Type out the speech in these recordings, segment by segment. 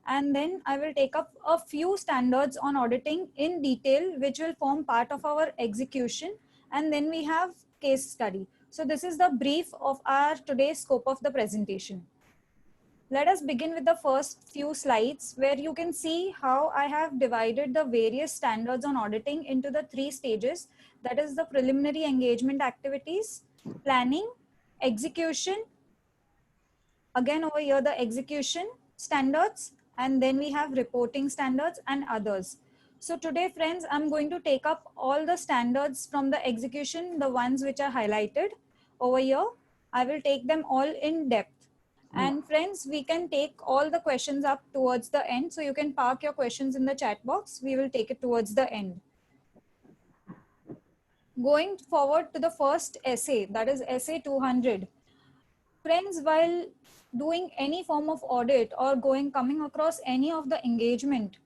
and then I will take up a few standards on auditing in detail, which will form part of our execution, and then we have case study. So this is the brief of our today's scope of the presentation. Let us begin with the first few slides, where you can see how I have divided the various standards on auditing into the 3 stages. That is the preliminary engagement activities, planning, execution. Again over here, the execution standards, and then we have reporting standards and others. So today, friends, I'm going to take up all the standards from the execution, the ones which are highlighted over here. I will take them all in depth. And friends, we can take all the questions up towards the end. So you can park your questions in the chat box. We will take it towards the end. Going forward to the first essay, that is essay 200. Friends, while doing any form of audit or coming across any of the engagement,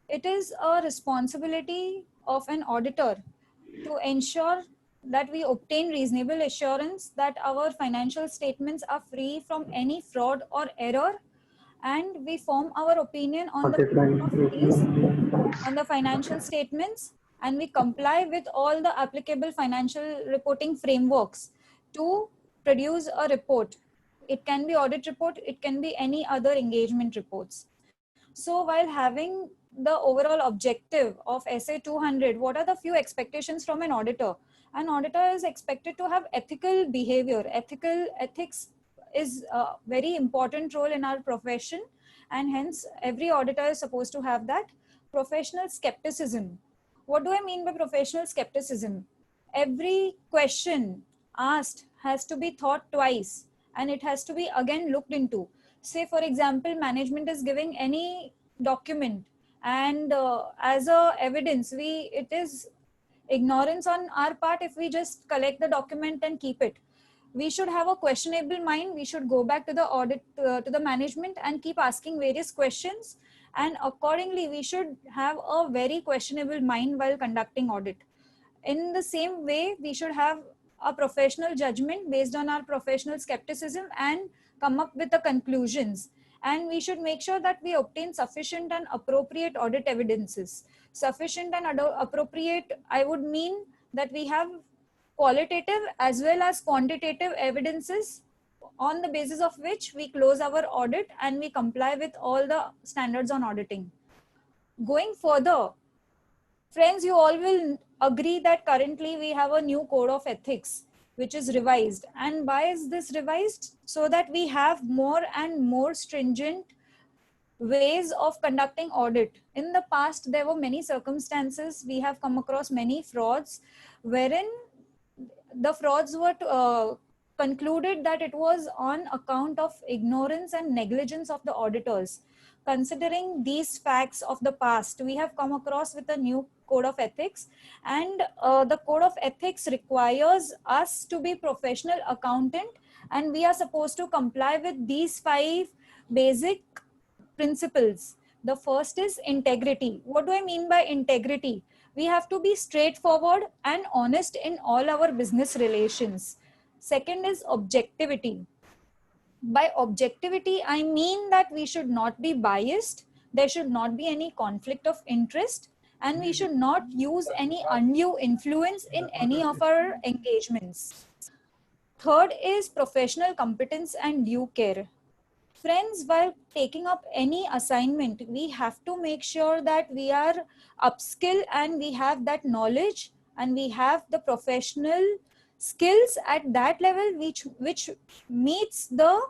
it is a responsibility of an auditor to ensure that we obtain reasonable assurance that our financial statements are free from any fraud or error, and we form our opinion on the fees on the financial statements, and we comply with all the applicable financial reporting frameworks to produce a report. It can be audit report, it can be any other engagement reports. So while having the overall objective of SA 200, what are the few expectations from an auditor? An auditor is expected to have ethical behavior. Ethics is a very important role in our profession, and hence every auditor is supposed to have that. Professional skepticism. What do I mean by professional skepticism? Every question asked has to be thought twice, and it has to be again looked into. Say for example, management is giving any document, and as a evidence, it is ignorance on our part if we just collect the document and keep it. We should have a questionable mind. We should go back to the audit, to the management, and keep asking various questions, and accordingly we should have a very questionable mind while conducting audit. In the same way, we should have a professional judgment based on our professional skepticism and come up with the conclusions. And we should make sure that we obtain sufficient and appropriate audit evidences. Sufficient and appropriate, I would mean that we have qualitative as well as quantitative evidences on the basis of which we close our audit and we comply with all the standards on auditing. Going further, friends, you all will agree that currently we have a new code of ethics which is revised. And why is this revised? So that we have more and more stringent ways of conducting audit. In the past, there were many circumstances. We have come across many frauds wherein the frauds were concluded that it was on account of ignorance and negligence of the auditors. Considering these facts of the past, we have come across with a new code of ethics, and the code of ethics requires us to be professional accountant, and we are supposed to comply with these 5 basic principles. The first is integrity. What do I mean by integrity? We have to be straightforward and honest in all our business relations. Second is objectivity. By objectivity, I mean that we should not be biased, there should not be any conflict of interest, and we should not use any undue influence in any of our engagements. Third is professional competence and due care. Friends, while taking up any assignment, we have to make sure that we are upskill and we have that knowledge and we have the professional skills at that level which meets the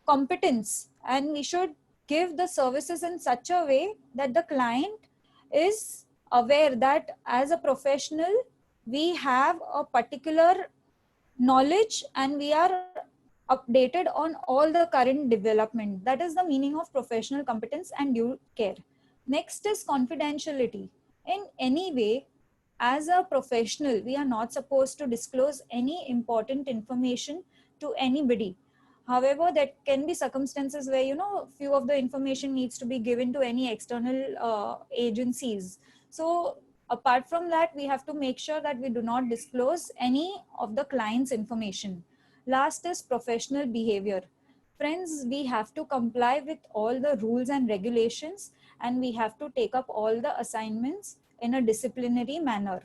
competence, and we should give the services in such a way that the client is aware that as a professional we have a particular knowledge and we are updated on all the current development. That is the meaning of professional competence and due care. Next is confidentiality. In any way, as a professional, we are not supposed to disclose any important information to anybody. However, there can be circumstances where, few of the information needs to be given to any external agencies. So apart from that, we have to make sure that we do not disclose any of the client's information. Last is professional behavior. Friends, we have to comply with all the rules and regulations, and we have to take up all the assignments in a disciplinary manner.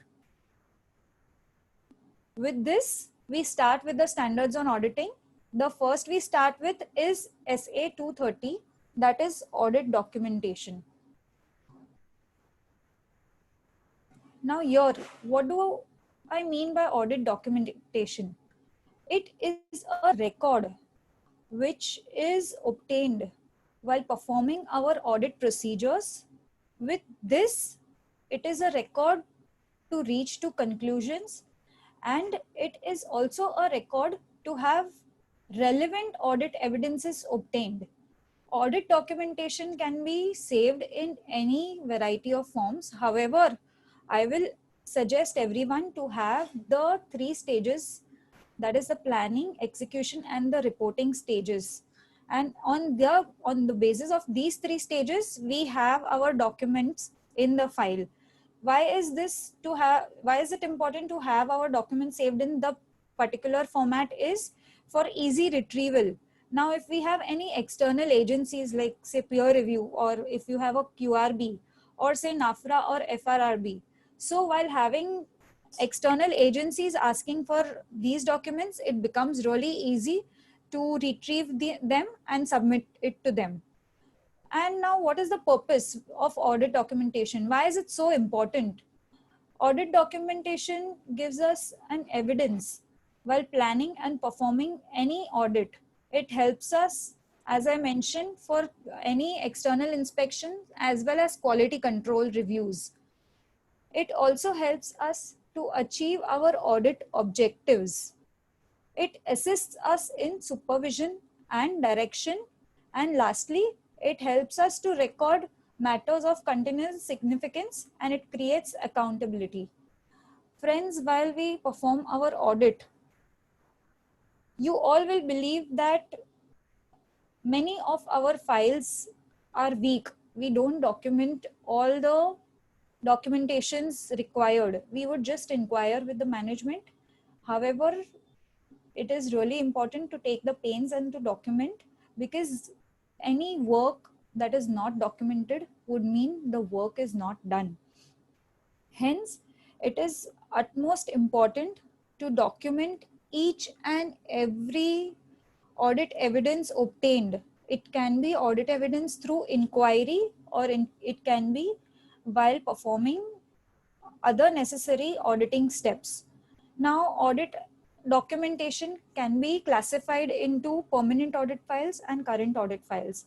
With this, we start with the standards on auditing. The first we start with is SA 230, that is audit documentation. Now here, what do I mean by audit documentation? It is a record which is obtained while performing our audit procedures. With this, it is a record to reach to conclusions, and it is also a record to have relevant audit evidences obtained. Audit documentation can be saved in any variety of forms. However, I will suggest everyone to have the 3 stages, that is the planning, execution, and the reporting stages. And on the basis of these 3 stages, we have our documents in the file. Why is it important to have our documents saved in the particular format? Is for easy retrieval. Now, if we have any external agencies like say peer review, or if you have a QRB, or say NAFRA or FRRB, so while having external agencies asking for these documents, it becomes really easy to retrieve them and submit it to them. And now, what is the purpose of audit documentation? Why is it so important? Audit documentation gives us an evidence while planning and performing any audit. It helps us, as I mentioned, for any external inspection as well as quality control reviews. It also helps us to achieve our audit objectives. It assists us in supervision and direction. And lastly, it helps us to record matters of continuous significance, and it creates accountability. Friends, while we perform our audit, you all will believe that many of our files are weak. We don't document all the documentations required. We would just inquire with the management. However, it is really important to take the pains and to document, because any work that is not documented would mean the work is not done. Hence, it is utmost important to document each and every audit evidence obtained. It can be audit evidence through inquiry, or it can be while performing other necessary auditing steps. Now, audit documentation can be classified into permanent audit files and current audit files.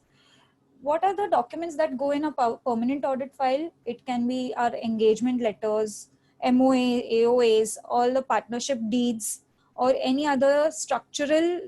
What are the documents that go in a permanent audit file? It can be our engagement letters, MOA, AOAs, all the partnership deeds, or any other structural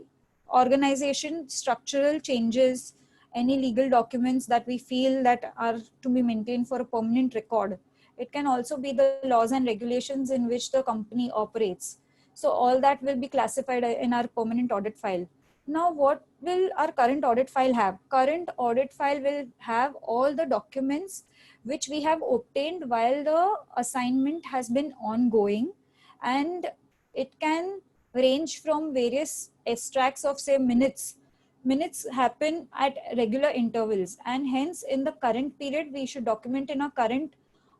changes, any legal documents that we feel that are to be maintained for a permanent record. It can also be the laws and regulations in which the company operates. So all that will be classified in our permanent audit file. Now, what will our current audit file have? Current audit file will have all the documents which we have obtained while the assignment has been ongoing, and it can range from various extracts of say minutes. Minutes happen at regular intervals, and hence in the current period we should document in a current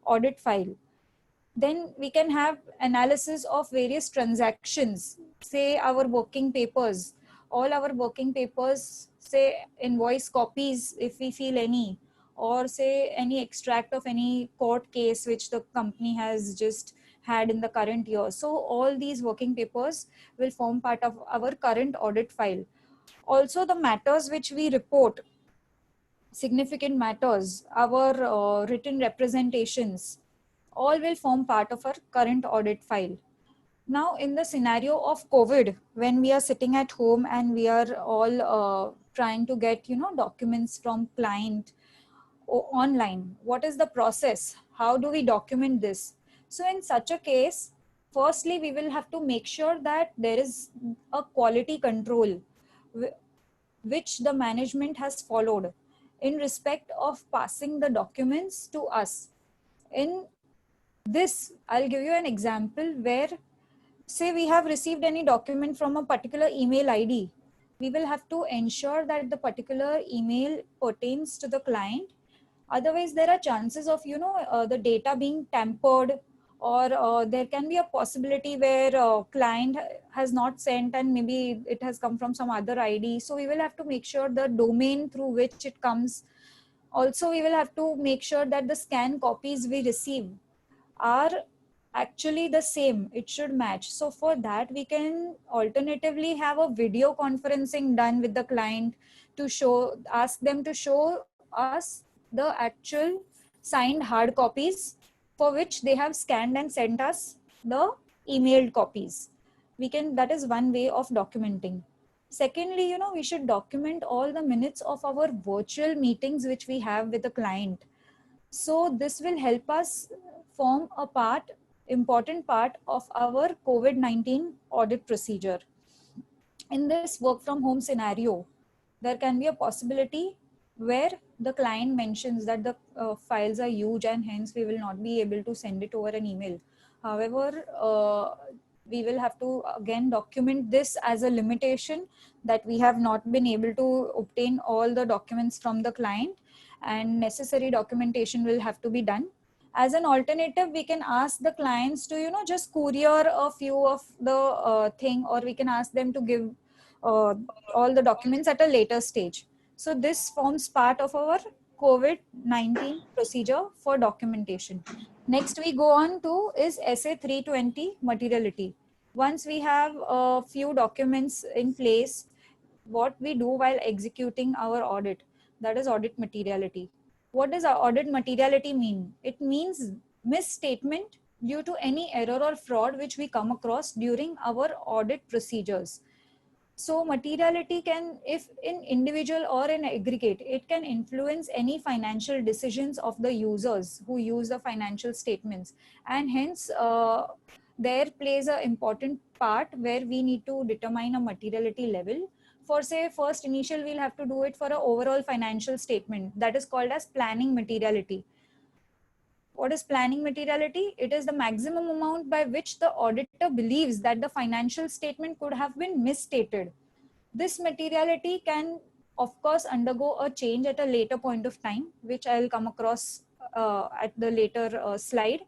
audit file. Then we can have analysis of various transactions, say our working papers, all our working papers, say invoice copies if we feel any, or say any extract of any court case which the company has just had in the current year. So all these working papers will form part of our current audit file. Also, the matters which we report, significant matters, our written representations, all will form part of our current audit file. Now, in the scenario of COVID, when we are sitting at home and we are all trying to get, documents from client online, what is the process? How do we document this? So in such a case, firstly, we will have to make sure that there is a quality control which the management has followed in respect of passing the documents to us. In this, I'll give you an example where, say we have received any document from a particular email ID, we will have to ensure that the particular email pertains to the client. Otherwise, there are chances of, the data being tampered, or there can be a possibility where client has not sent and maybe it has come from some other ID. So we will have to make sure the domain through which it comes. Also, we will have to make sure that the scan copies we receive are actually the same. It should match. So for that, we can alternatively have a video conferencing done with the client to ask them to show us the actual signed hard copies for which they have scanned and sent us the emailed copies. That is one way of documenting. Secondly, we should document all the minutes of our virtual meetings which we have with the client. So this will help us form a important part of our COVID-19 audit procedure. In this work from home scenario, there can be a possibility where the client mentions that the files are huge and hence we will not be able to send it over an email. However, we will have to again document this as a limitation, that we have not been able to obtain all the documents from the client, and necessary documentation will have to be done. As an alternative, we can ask the clients to just courier a few of the thing, or we can ask them to give uh, all the documents at a later stage. So this forms part of our COVID-19 procedure for documentation. Next we go on to is SA 320 materiality. Once we have a few documents in place, what we do while executing our audit, that is audit materiality. What does our audit materiality mean? It means misstatement due to any error or fraud which we come across during our audit procedures. So materiality can, if in individual or in aggregate, it can influence any financial decisions of the users who use the financial statements. And hence, there plays an important part where we need to determine a materiality level. For say, first initial, we'll have to do it for an overall financial statement. That is called as planning materiality. What is planning materiality? It is the maximum amount by which the auditor believes that the financial statement could have been misstated. This materiality can, of course, undergo a change at a later point of time, which I'll come across at the later slide.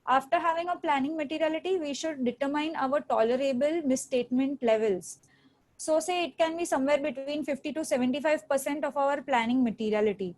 After having a planning materiality, we should determine our tolerable misstatement levels. So say it can be somewhere between 50 to 75% of our planning materiality.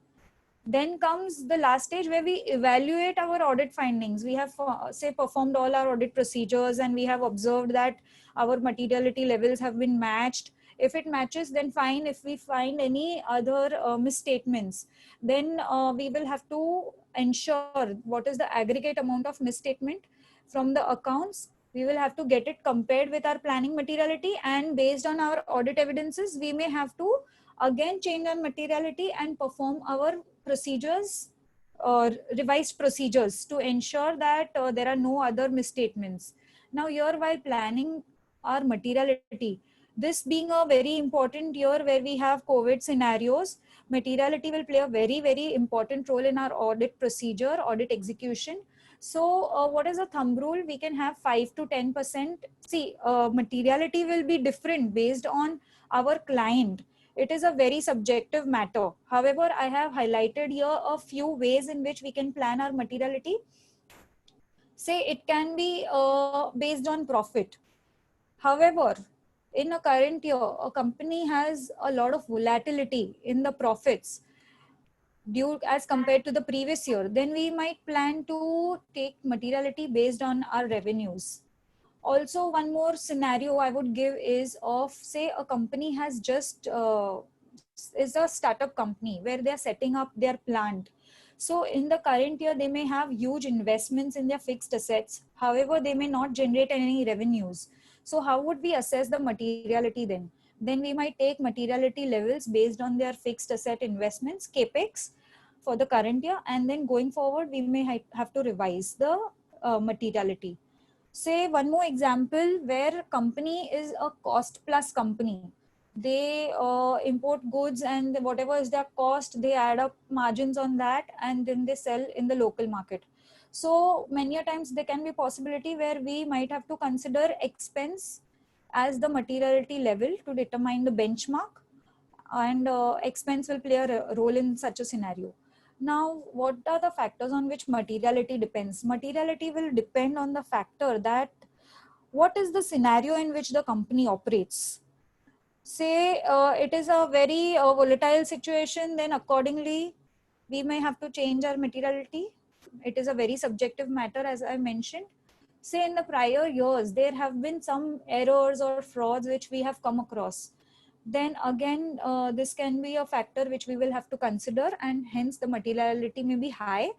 Then comes the last stage where we evaluate our audit findings. We have, say, performed all our audit procedures and we have observed that our materiality levels have been matched. If it matches, then fine. If we find any other misstatements, then we will have to ensure what is the aggregate amount of misstatement from the accounts. We will have to get it compared with our planning materiality, and based on our audit evidences, we may have to again change our materiality and perform our procedures or revised procedures to ensure that there are no other misstatements. Now here, while planning our materiality, this being a very important year where we have COVID scenarios, materiality will play a very, very important role in our audit procedure, audit execution. So what is a thumb rule? We can have 5 to 10%. See, materiality will be different based on our client. It is a very subjective matter. However, I have highlighted here a few ways in which we can plan our materiality. Say it can be based on profit. However, in a current year, a company has a lot of volatility in the profits due as compared to the previous year. Then we might plan to take materiality based on our revenues. Also, one more scenario I would give is of, say, a company has just is a startup company where they are setting up their plant. So in the current year, they may have huge investments in their fixed assets. However, they may not generate any revenues. So how would we assess the materiality then? Then we might take materiality levels based on their fixed asset investments, capex, for the current year, and then going forward, we may have to revise the materiality. Say one more example where company is a cost plus company. They import goods, and whatever is their cost, they add up margins on that and then they sell in the local market. So many a times there can be possibility where we might have to consider expense as the materiality level to determine the benchmark, and expense will play a role in such a scenario. Now, what are the factors on which materiality depends? Materiality will depend on the factor that what is the scenario in which the company operates. Say it is a very volatile situation, then accordingly we may have to change our materiality. It is a very subjective matter, as I mentioned. Say in the prior years there have been some errors or frauds which we have come across, then again this can be a factor which we will have to consider, and hence the materiality may be high.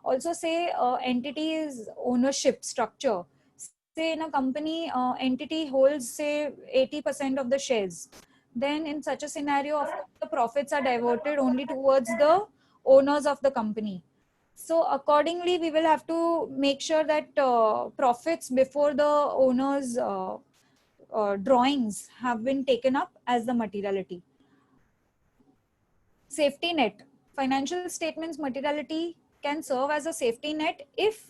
Also, say entity is ownership structure. Say in a company entity holds say 80% of the shares, then in such a scenario of course the profits are diverted only towards the owners of the company. So accordingly we will have to make sure that profits before the owners drawings have been taken up as the materiality. Safety net. Financial statements materiality can serve as a safety net if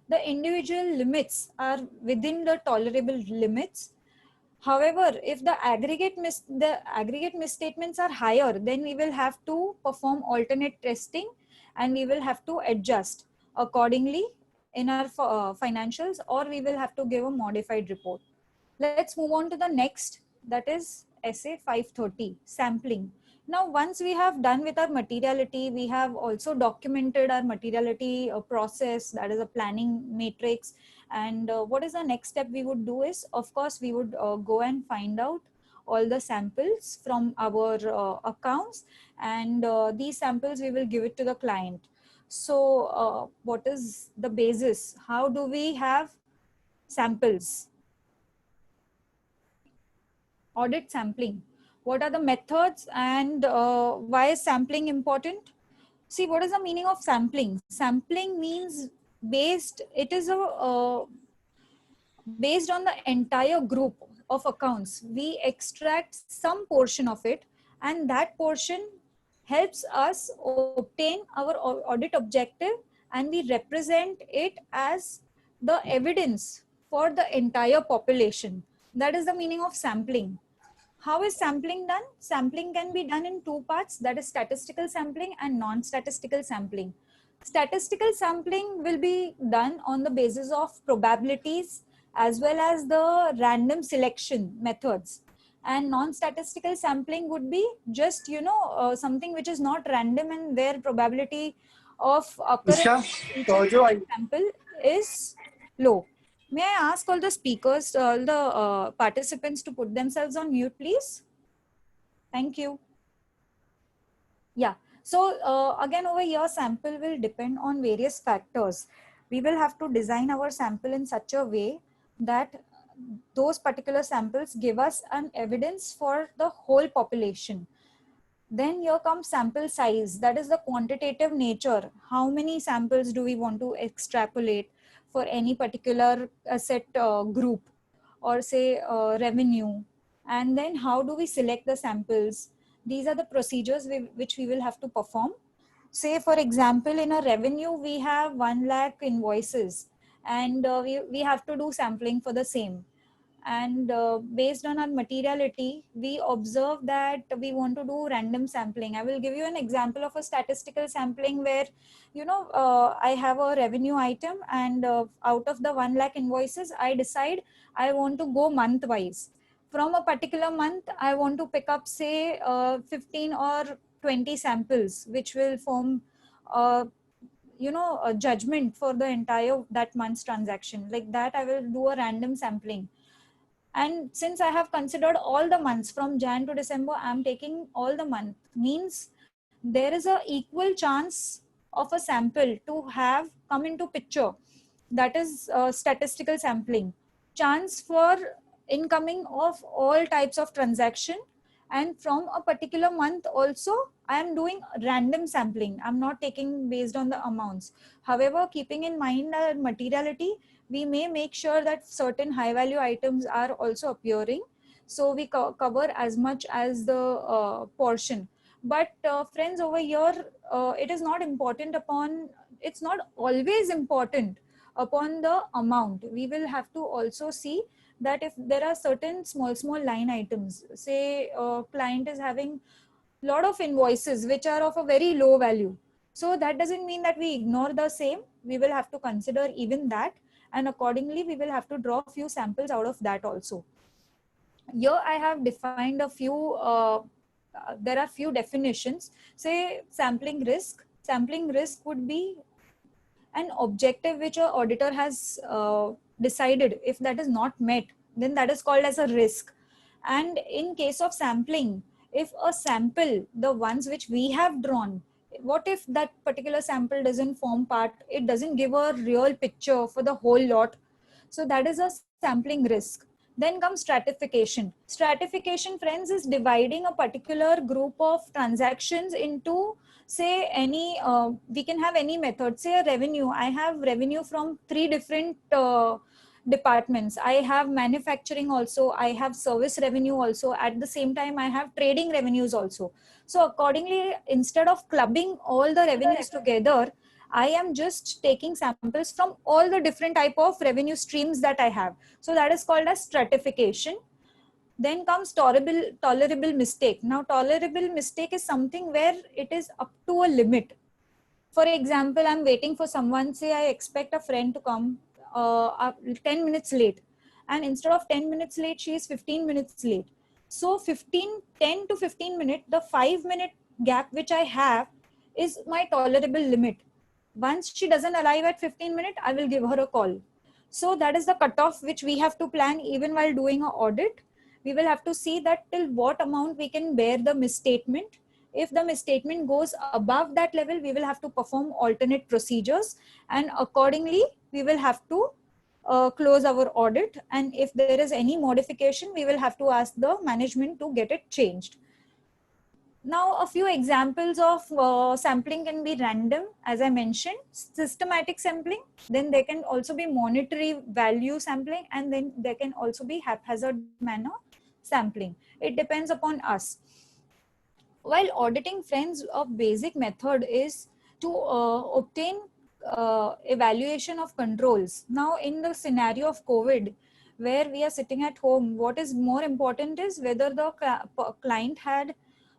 the individual limits are within the tolerable limits. However, if the aggregate misstatements are higher, then we will have to perform alternate testing and we will have to adjust accordingly in our financials, or we will have to give a modified report. Let's move on to the next, that is SA 530, sampling. Now, once we have done with our materiality, we have also documented our materiality process, that is a planning matrix. And what is the next step we would do is, of course, we would go and find out all the samples from our accounts, and these samples we will give it to the client. So what is the basis? How do we have samples? Audit sampling. What are the methods, and why is sampling important? See, what is the meaning of sampling? Sampling means it is based on the entire group of accounts. We extract some portion of it, and that portion helps us obtain our audit objective, and we represent it as the evidence for the entire population. That is the meaning of sampling. How is sampling done? Sampling can be done in two parts, that is statistical sampling and non-statistical sampling. Statistical sampling will be done on the basis of probabilities as well as the random selection methods. And non-statistical sampling would be just, something which is not random and where probability of occurrence Isha, of each and every sample is low. May I ask all the speakers, all the participants to put themselves on mute, please? Thank you. Yeah. So again, over here, sample will depend on various factors. We will have to design our sample in such a way that those particular samples give us an evidence for the whole population. Then here comes sample size, that is the quantitative nature. How many samples do we want to extrapolate for any particular asset group, or say revenue? And then how do we select the samples? These are the procedures which we will have to perform. Say for example, in a revenue, we have 1 lakh invoices, and we have to do sampling for the same. And based on our materiality, we observe that we want to do random sampling. I will give you an example of a statistical sampling where, I have a revenue item, and out of the 1 lakh invoices, I decide I want to go month wise. From a particular month, I want to pick up, say, 15 or 20 samples, which will form a judgment for the entire that month's transaction. Like that, I will do a random sampling. And since I have considered all the months from Jan to December, I'm taking all the month, means there is a equal chance of a sample to have come into picture. That is statistical sampling. Chance for incoming of all types of transaction. And from a particular month also, I am doing random sampling. I'm not taking based on the amounts. However, keeping in mind our materiality, we may make sure that certain high value items are also appearing. So we cover as much as the portion. But friends, over here, it is not important upon, it's not always important upon the amount, we will have to also see that if there are certain small line items, say client is having lot of invoices which are of a very low value, so that doesn't mean that we ignore the same. We will have to consider even that, and accordingly we will have to draw few samples out of that also. Here I have defined a few there are few definitions. Say sampling risk would be an objective which a auditor has decided. If that is not met, then that is called as a risk. And in case of sampling, if a sample, the ones which we have drawn, what if that particular sample doesn't form part, it doesn't give a real picture for the whole lot, so that is a sampling risk. Then comes stratification. Stratification, friends, is dividing a particular group of transactions into, say, any we can have any method. Say a revenue, I have revenue from three different departments. I have manufacturing also, I have service revenue also, at the same time I have trading revenues also. So accordingly, instead of clubbing all the revenues together, I am just taking samples from all the different type of revenue streams that I have. So that is called as stratification. Then comes tolerable mistake. Now, tolerable mistake is something where it is up to a limit. For example, I'm waiting for someone, say I expect a friend to come 10 minutes late. And instead of 10 minutes late, she is 15 minutes late. So 10 to 15 minutes, the 5-minute gap which I have is my tolerable limit. Once she doesn't arrive at 15 minutes, I will give her a call. So that is the cutoff which we have to plan even while doing an audit. We will have to see that till what amount we can bear the misstatement. If the misstatement goes above that level, we will have to perform alternate procedures, and accordingly we will have to close our audit. And if there is any modification, we will have to ask the management to get it changed. Now, a few examples of sampling can be random, as I mentioned, systematic sampling, then there can also be monetary value sampling, and then there can also be haphazard manner sampling. It depends upon us. While auditing, friends, a basic method is to obtain evaluation of controls. Now, in the scenario of COVID, where we are sitting at home, what is more important is whether the client had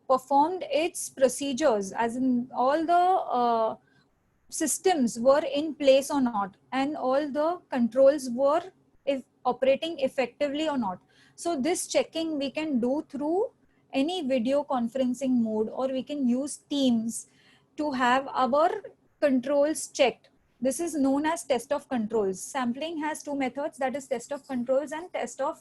performed its procedures, as in all the systems were in place or not, and all the controls were operating effectively or not. So this checking we can do through any video conferencing mode, or we can use Teams to have our controls checked. This is known as test of controls. Sampling has two methods, that is test of controls and test of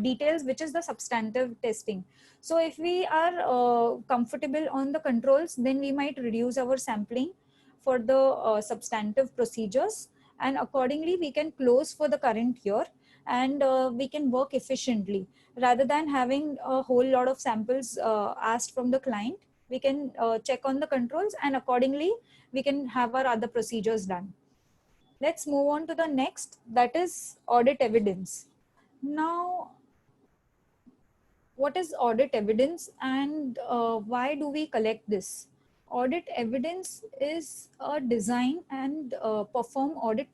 details, which is the substantive testing. So if we are comfortable on the controls, then we might reduce our sampling for the substantive procedures, and accordingly we can close for the current year, and we can work efficiently rather than having a whole lot of samples asked from the client. We can check on the controls, and accordingly we can have our other procedures done. Let's move on to the next, that is audit evidence. Now, what is audit evidence, and why do we collect this? Audit evidence is a design and perform audit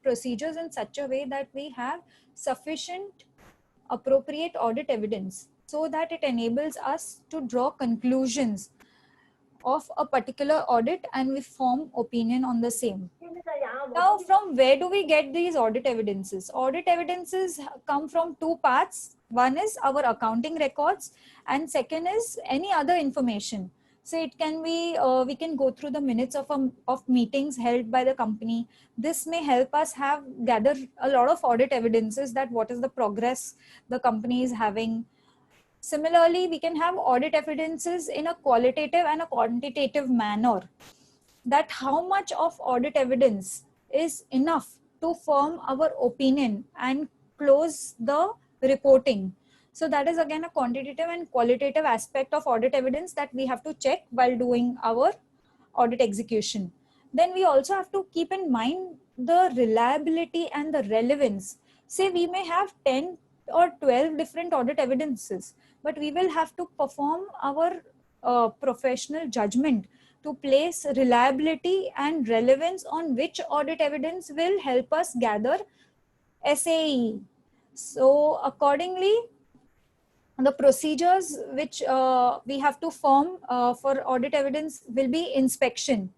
procedures in such a way that we have sufficient appropriate audit evidence, so that it enables us to draw conclusions of a particular audit and we form opinion on the same. Now, from where do we get these audit evidences? Audit evidences come from two parts. One is our accounting records, and second is any other information. So it can be, we can go through the minutes of meetings held by the company. This may help us gather a lot of audit evidences that what is the progress the company is having. Similarly, we can have audit evidences in a qualitative and a quantitative manner, that how much of audit evidence is enough to form our opinion and close the reporting. So that is again a quantitative and qualitative aspect of audit evidence that we have to check while doing our audit execution. Then we also have to keep in mind the reliability and the relevance. Say we may have 10 or 12 different audit evidences, but we will have to perform our professional judgment to place reliability and relevance on which audit evidence will help us gather SAE. So accordingly, the procedures which we have to form for audit evidence will be inspection.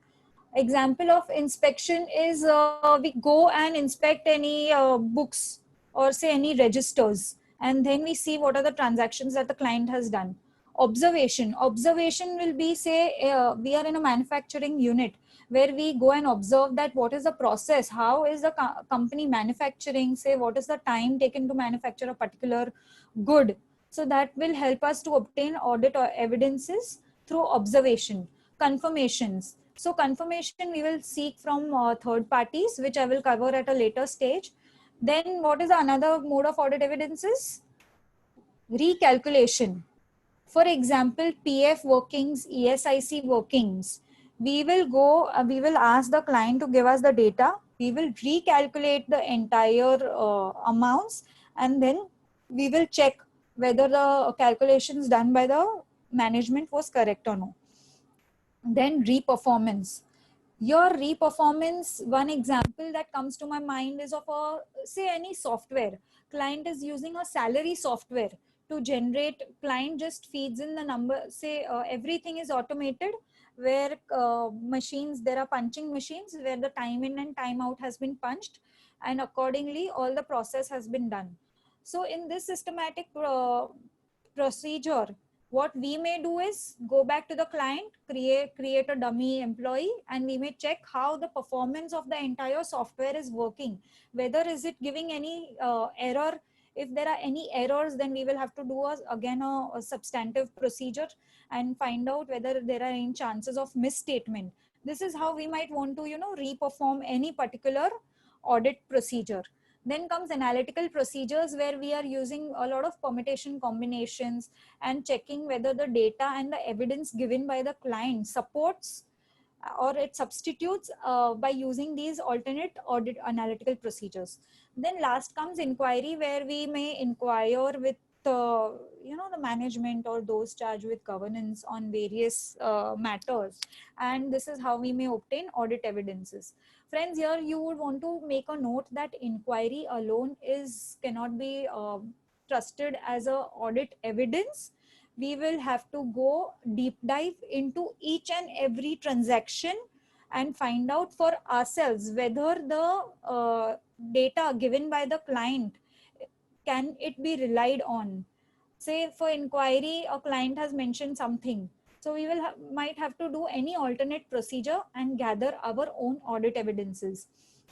Example of inspection is we go and inspect any books or say any registers, and then we see what are the transactions that the client has done. Observation will be, say we are in a manufacturing unit where we go and observe that what is the process, how is the company manufacturing, say what is the time taken to manufacture a particular good. So that will help us to obtain audit or evidences through observation. Confirmations. So confirmation we will seek from third parties, which I will cover at a later stage. Then what is another mode of audit evidences? Recalculation. For example, PF workings, ESIC workings. We will ask the client to give us the data. We will recalculate the entire amounts, and then we will check whether the calculations done by the management was correct or no. Then reperformance. Your reperformance, one example that comes to my mind is of a, say any software. Client is using a salary software to generate, client just feeds in the number, say everything is automated, where machines, there are punching machines where the time in and time out has been punched, and accordingly all the process has been done. So in this systematic procedure, what we may do is go back to the client, create a dummy employee, and we may check how the performance of the entire software is working. Whether is it giving any error. If there are any errors, then we will have to do again a substantive procedure and find out whether there are any chances of misstatement. This is how we might want to, reperform any particular audit procedure. Then comes analytical procedures, where we are using a lot of permutation combinations and checking whether the data and the evidence given by the client supports or it substitutes by using these alternate audit analytical procedures. Then last comes inquiry, where we may inquire with the management or those charged with governance on various matters, and this is how we may obtain audit evidences. Friends, here you would want to make a note that inquiry alone cannot be trusted as a audit evidence. We will have to go deep dive into each and every transaction and find out for ourselves whether the data given by the client, can it be relied on. Say for inquiry, a client has mentioned something, so we will might have to do any alternate procedure and gather our own audit evidences.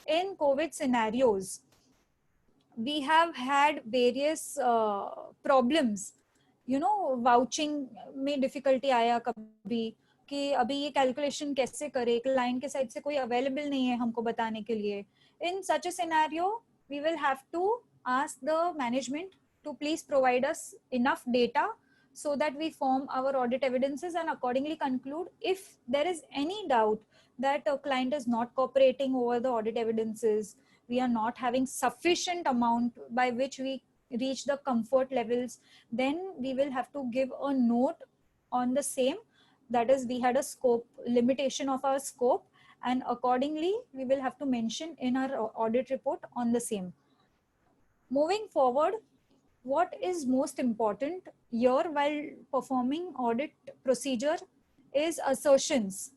In COVID scenarios, we have had various problems. Vouching में difficulty आया कभी कि अभी ये calculation कैसे करे, client के side से कोई अवेलेबल नहीं है हमको बताने के लिए. In such a scenario we will have to ask the management to please provide us enough data so that we form our audit evidences and accordingly conclude. If there is any doubt that a client is not cooperating over the audit evidences, we are not having sufficient amount by which we reach the comfort levels, then we will have to give a note on the same. That is, we had a scope limitation of our scope, and accordingly we will have to mention in our audit report on the same. Moving forward, what is most important here while performing audit procedure is assertions.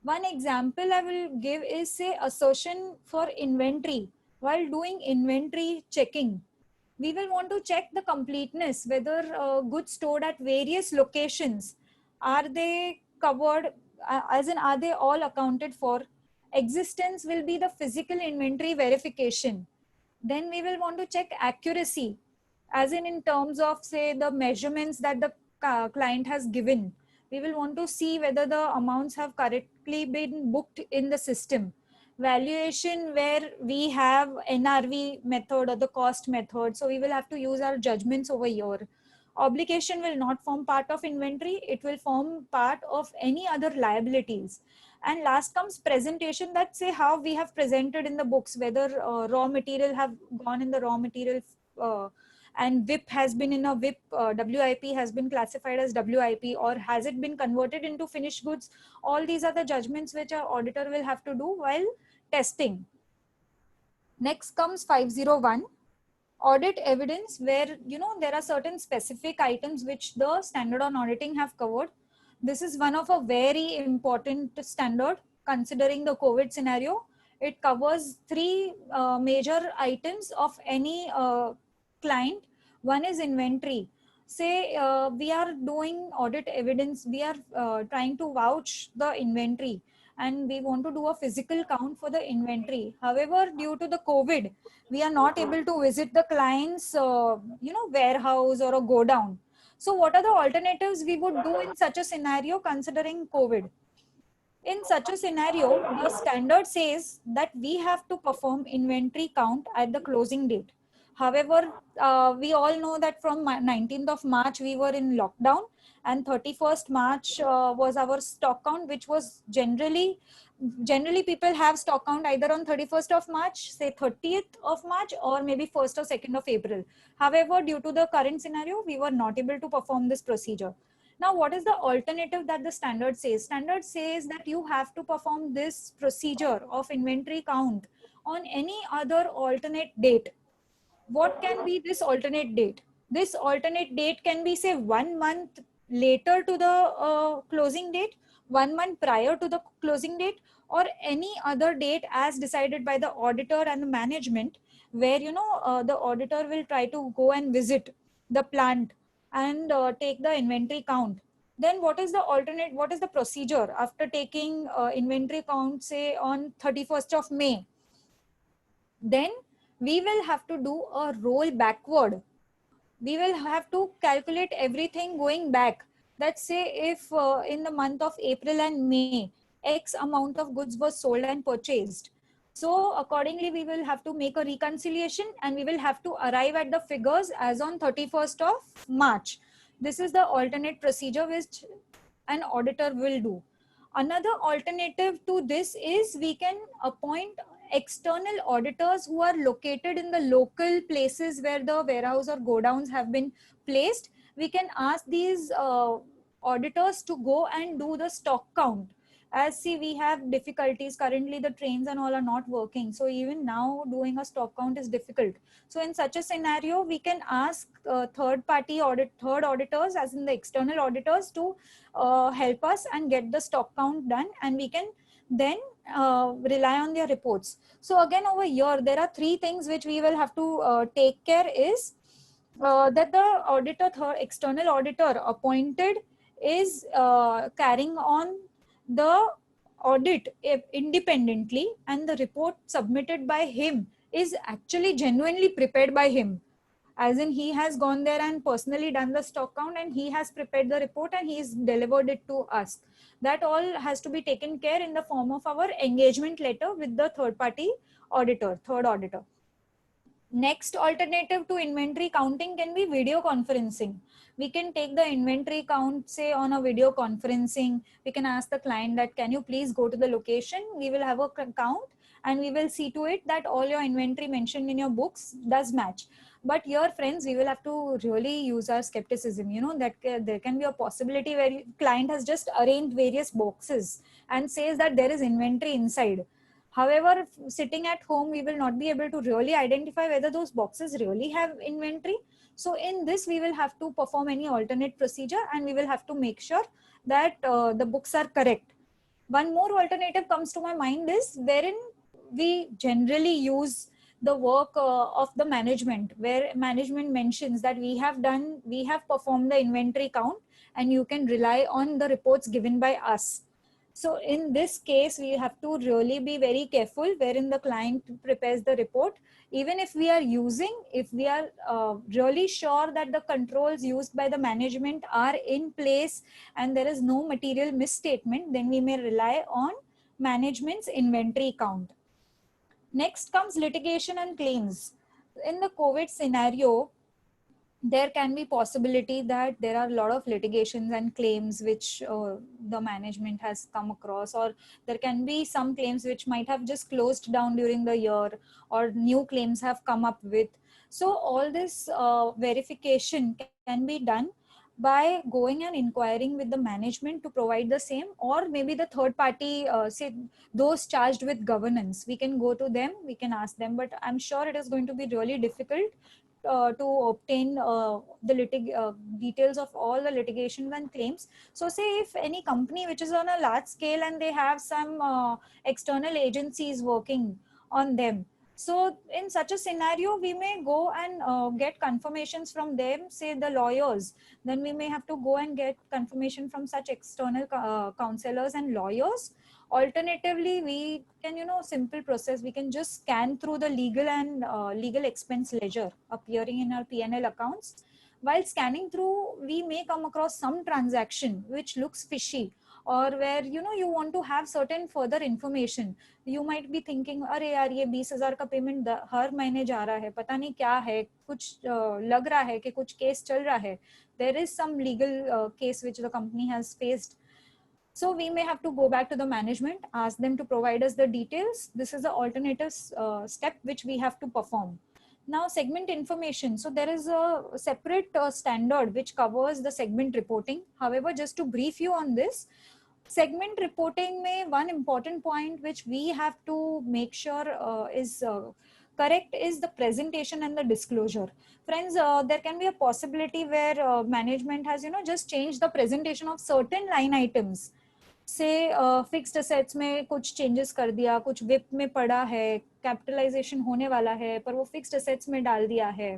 One example I will give is, say, assertion for inventory. While doing inventory checking, we will want to check the completeness, whether goods stored at various locations, are they covered, as in are they all accounted for. Existence will be the physical inventory verification. Then we will want to check accuracy, as in terms of, say, the measurements that the client has given. We will want to see whether the amounts have correctly been booked in the system. Valuation, where we have NRV method or the cost method, so we will have to use our judgments over here. Obligation will not form part of inventory, it will form part of any other liabilities. And last comes presentation, that say how we have presented in the books, whether raw material have gone in the raw material and WIP has been in a WIP, WIP has been classified as WIP, or has it been converted into finished goods? All these are the judgments which our auditor will have to do while testing. Next comes 501, audit evidence, where there are certain specific items which the standard on auditing have covered. This is one of a very important standard considering the COVID scenario. It covers three major items of any client. One is inventory. Say we are doing audit evidence, we are trying to vouch the inventory, and we want to do a physical count for the inventory. However, due to the COVID, we are not able to visit the client's warehouse or a go down. So what are the alternatives we would do in such a scenario considering COVID? In such a scenario, the standard says that we have to perform inventory count at the closing date. However, we all know that from 19th of March, we were in lockdown, and 31st March was our stock count, which was generally people have stock count either on 31st of March, say 30th of March, or maybe 1st or 2nd of April. However, due to the current scenario, we were not able to perform this procedure. Now, what is the alternative that the standard says? Standard says that you have to perform this procedure of inventory count on any other alternate date. What can be this alternate date? This alternate date can be, say, 1 month later to the closing date, 1 month prior to the closing date, or any other date as decided by the auditor and the management, where the auditor will try to go and visit the plant and take the inventory count. Then what is the procedure after taking inventory count, say on 31st of May? Then we will have to do a roll backward. We will have to calculate everything going back. Let's say if in the month of April and May, X amount of goods was sold and purchased. So accordingly, we will have to make a reconciliation, and we will have to arrive at the figures as on 31st of March. This is the alternate procedure which an auditor will do. Another alternative to this is we can appoint external auditors who are located in the local places where the warehouse or godowns have been placed. We can ask these auditors to go and do the stock count. As see, we have difficulties currently, the trains and all are not working, so even now doing a stock count is difficult. So in such a scenario, we can ask third auditors, as in the external auditors, to help us and get the stock count done, and we can then rely on their reports. So again, over here there are three things which we will have to take care is that the external auditor appointed is carrying on the audit independently, and the report submitted by him is actually genuinely prepared by him, as in he has gone there and personally done the stock count, and he has prepared the report and he's delivered it to us. That all has to be taken care in the form of our engagement letter with the third auditor. Next alternative to inventory counting can be video conferencing. We can take the inventory count, say on a video conferencing. We can ask the client that, can you please go to the location? We will have a count and we will see to it that all your inventory mentioned in your books does match. But here, friends, we will have to really use our skepticism, that there can be a possibility where client has just arranged various boxes and says that there is inventory inside. However, sitting at home, we will not be able to really identify whether those boxes really have inventory. So in this, we will have to perform any alternate procedure, and we will have to make sure that the books are correct. One more alternative comes to my mind is wherein we generally use the work of the management, where management mentions that we have performed the inventory count and you can rely on the reports given by us. So in this case, we have to really be very careful wherein the client prepares the report. Even if we are really sure that the controls used by the management are in place and there is no material misstatement, then we may rely on management's inventory count. Next comes litigation and claims. In the COVID scenario, there can be possibility that there are a lot of litigations and claims which the management has come across, or there can be some claims which might have just closed down during the year, or new claims have come up with. So all this verification can be done by going and inquiring with the management to provide the same, or maybe the third party, say those charged with governance, we can go to them, we can ask them. But I'm sure it is going to be really difficult to obtain details of all the litigations and claims. So say if any company which is on a large scale and they have some external agencies working on them, so in such a scenario we may go and get confirmations from them, say the lawyers. Then we may have to go and get confirmation from such external counselors and lawyers. Alternatively, we can, simple process, we can just scan through the legal and legal expense ledger appearing in our P&L accounts. While scanning through, we may come across some transaction which looks fishy, or where you want to have certain further information. You might be thinking, अरे यार ये 20,000 का payment हर महीने जा रहा है, पता नहीं क्या है, कुछ लग रहा है कि कुछ केस चल रहा है. There is some legal case which the company has faced. So we may have to go back to the management, ask them to provide us the details. This is the alternative step which we have to perform. Now, segment information. So there is a separate standard which covers the segment reporting. However, just to brief you on this, segment reporting may one important point which we have to make sure is correct is the presentation and the disclosure. Friends, there can be a possibility where management has just changed the presentation of certain line items. से fixed assets में कुछ changes कर दिया, कुछ whip में पड़ा है, capitalisation होने वाला है पर वो फिक्स्ड असेट्स में डाल दिया है.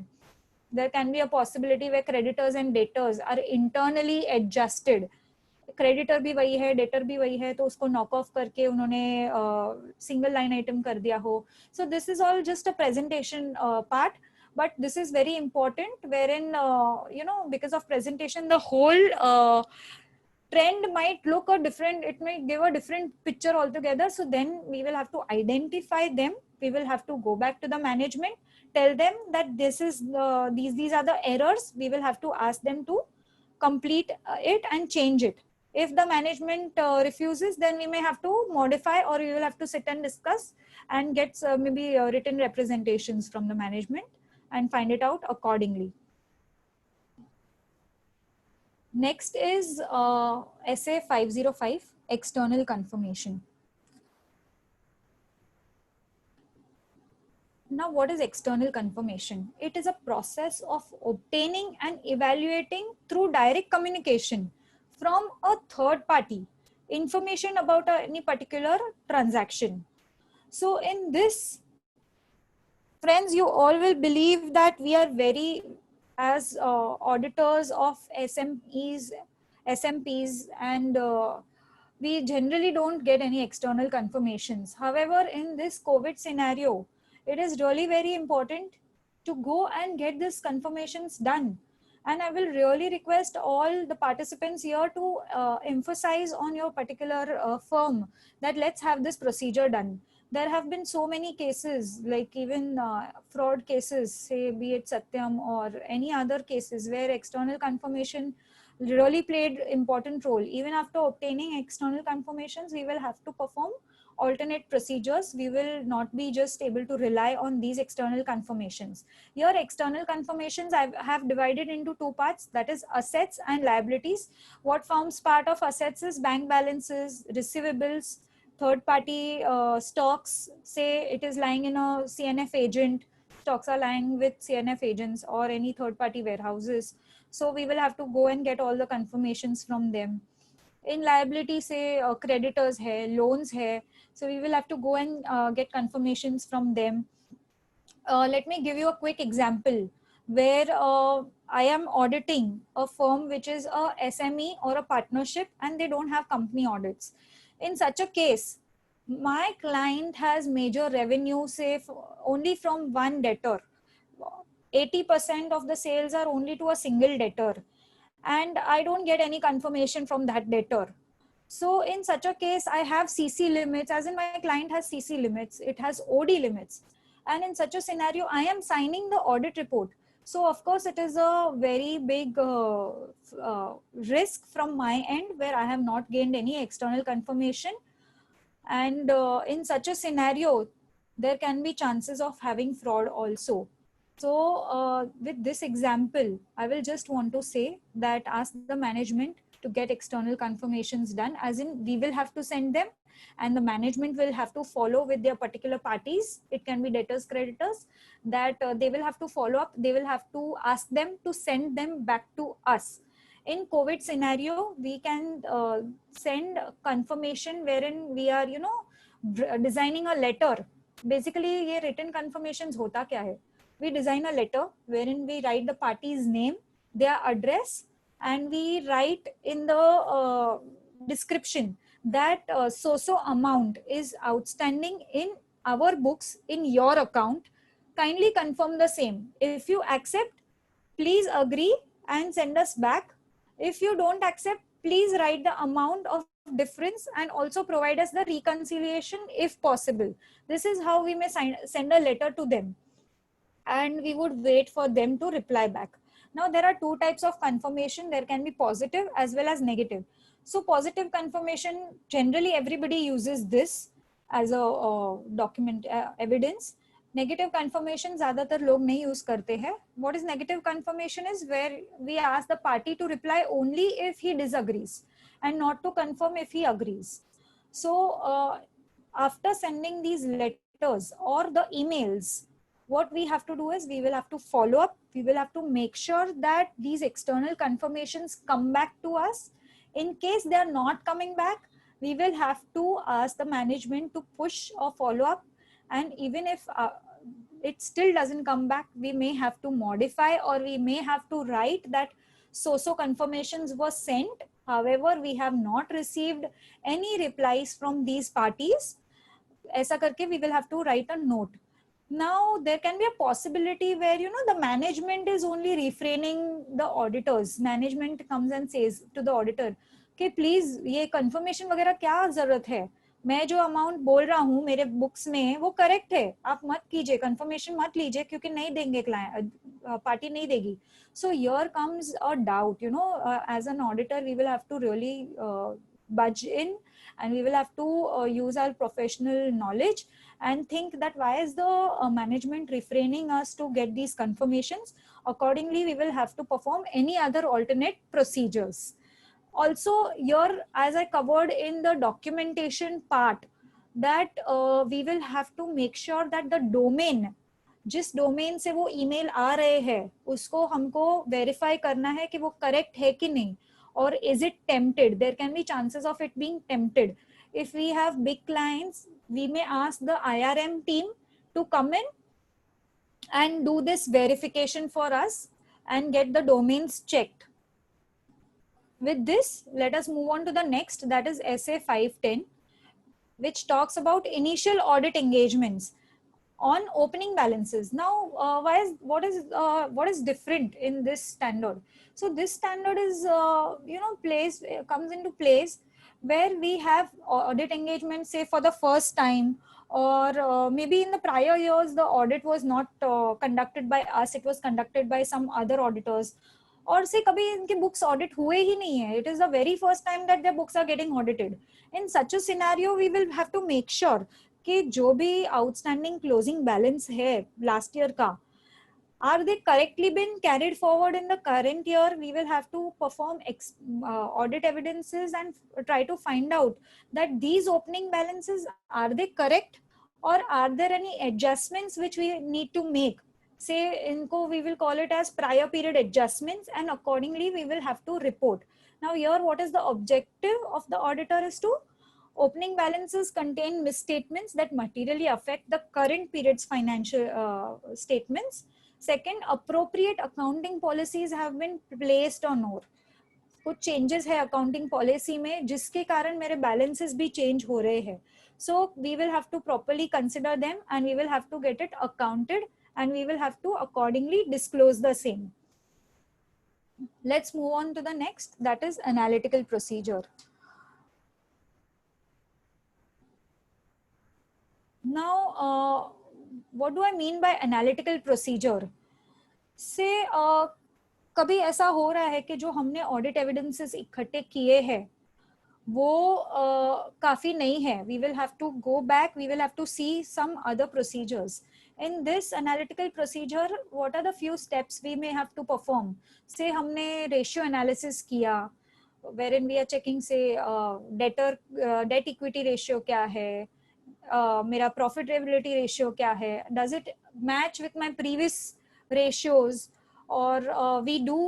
There can be a possibility where creditors and debtors are internally adjusted. Creditor भी वही है, डेटर भी वही है, तो उसको नॉक ऑफ करके उन्होंने सिंगल लाइन आइटम कर दिया हो. So this is all just a presentation part, but this is very important, wherein because of presentation the whole trend might look a different, it may give a different picture altogether. So then we will have to identify them, we will have to go back to the management, tell them that this is these are the errors. We will have to ask them to complete it and change it. If the management refuses, then we may have to modify, or we will have to sit and discuss and get maybe written representations from the management and find it out accordingly. Next is SA 505, external confirmation. Now, what is external confirmation? It is a process of obtaining and evaluating through direct communication from a third party information about any particular transaction. So in this, friends, you all will believe that we are very, as auditors of SMEs, SMPs, and we generally don't get any external confirmations. However, in this COVID scenario, it is really very important to go and get these confirmations done. And I will really request all the participants here to emphasize on your particular firm that let's have this procedure done. There have been so many cases, like even fraud cases, say be it Satyam or any other cases, where external confirmation really played important role. Even after obtaining external confirmations, we will have to perform alternate procedures. We will not be just able to rely on these external confirmations. Here, external confirmations I have divided into two parts, that is assets and liabilities. What forms part of assets is bank balances, receivables, third party stocks, say it is lying in a CNF agent, stocks are lying with CNF agents or any third party warehouses. So we will have to go and get all the confirmations from them. In liability, say creditors hai, loans hai, so we will have to go and get confirmations from them. Let me give you a quick example where I am auditing a firm which is a SME or a partnership and they don't have company audits. In such a case, my client has major revenue, say only from one debtor. 80% of the sales are only to a single debtor, and I don't get any confirmation from that debtor. So in such a case, I have CC limits, as in my client has CC limits, it has OD limits. And in such a scenario, I am signing the audit report. So of course it is a very big risk from my end, where I have not gained any external confirmation. And in such a scenario, there can be chances of having fraud also. So with this example, I will just want to say that ask the management to get external confirmations done, as in we will have to send them, and the management will have to follow with their particular parties. It can be debtors, creditors, that they will have to follow up. They will have to ask them to send them back to us. In COVID scenario, we can send confirmation wherein we are, designing a letter. Basically, ये written confirmations होता क्या है? We design a letter wherein we write the party's name, their address, and we write in the description that so amount is outstanding in our books in your account. Kindly confirm the same. If you accept, please agree and send us back. If you don't accept, please write the amount of difference and also provide us the reconciliation if possible. This is how we may send a letter to them, and we would wait for them to reply back. Now there are two types of confirmation. There can be positive as well as negative. So positive confirmation, generally everybody uses this as a document evidence. Negative confirmation ज़्यादातर लोग नहीं use करते हैं. What is negative confirmation is where we ask the party to reply only if he disagrees and not to confirm if he agrees. So after sending these letters or the emails, what we have to do is we will have to follow up. We will have to make sure that these external confirmations come back to us. In case they are not coming back, we will have to ask the management to push or follow up. And even if it still doesn't come back, we may have to modify, or we may have to write that so confirmations were sent. However, we have not received any replies from these parties. ऐसा करके we will have to write a note. Now there can be a possibility where the management is only refraining the auditors. Management comes and says to the auditor कि please ये confirmation वगैरह क्या जरूरत है, मैं जो अमाउंट बोल रहा हूँ मेरे बुक्स में वो करेक्ट है, आप मत कीजिए, confirmation मत लीजिए क्योंकि नहीं देंगे क्लाइंट, पार्टी नहीं देगी. So here comes a doubt, as an auditor we will have to really budge in, and we will have to use our professional knowledge and think that why is the management refraining us to get these confirmations. Accordingly, we will have to perform any other alternate procedures. Also here, as I covered in the documentation part, that we will have to make sure that the domain, जिस domain से वो email आ रहे हैं उसको हमको verify करना है कि वो करेक्ट है कि नहीं, or is it tempted. There can be chances of it being tempted. If we have big clients, we may ask the IRM team to come in and do this verification for us and get the domains checked. With this, let us move on to the next, that is SA 510, which talks about initial audit engagements on opening balances. Now, what is different in this standard? So this standard is comes into place where we have audit engagement, say for the first time, or maybe in the prior years the audit was not conducted by us, it was conducted by some other auditors, और से कभी इनके books audit हुए ही नहीं है. It is the very first time that their books are getting audited. In such a scenario we will have to make sure कि जो भी आउटस्टैंडिंग क्लोजिंग बैलेंस है लास्ट ईयर का, are they correctly been carried forward in the current year. We will have to perform audit evidences and try to find out that these opening balances, are they correct, or are there any adjustments which we need to make. Say inko we will call it as prior period adjustments, and accordingly we will have to report. Now here, what is the objective of the auditor is to opening balances contain misstatements that materially affect the current period's financial statements. Second, appropriate accounting policies have been placed on or. कुछ changes है accounting policy में जिसके कारण मेरे balances भी change हो रहे हैं. So we will have to properly consider them, and we will have to get it accounted, and we will have to accordingly disclose the same. Let's move on to the next, that is analytical procedure. Now, what do I mean by analytical procedure? से कभी ऐसा हो रहा है कि जो हमने audit evidences इकट्ठे किए हैं वो काफी नहीं है. We will have to go back, we will have to see some other procedures. In this analytical procedure, what are the few steps we may have to perform? Say हमने ratio analysis किया, wherein we are checking say debt equity ratio क्या है, मेरा profitability ratio क्या है, does it match with my previous ratios, और we do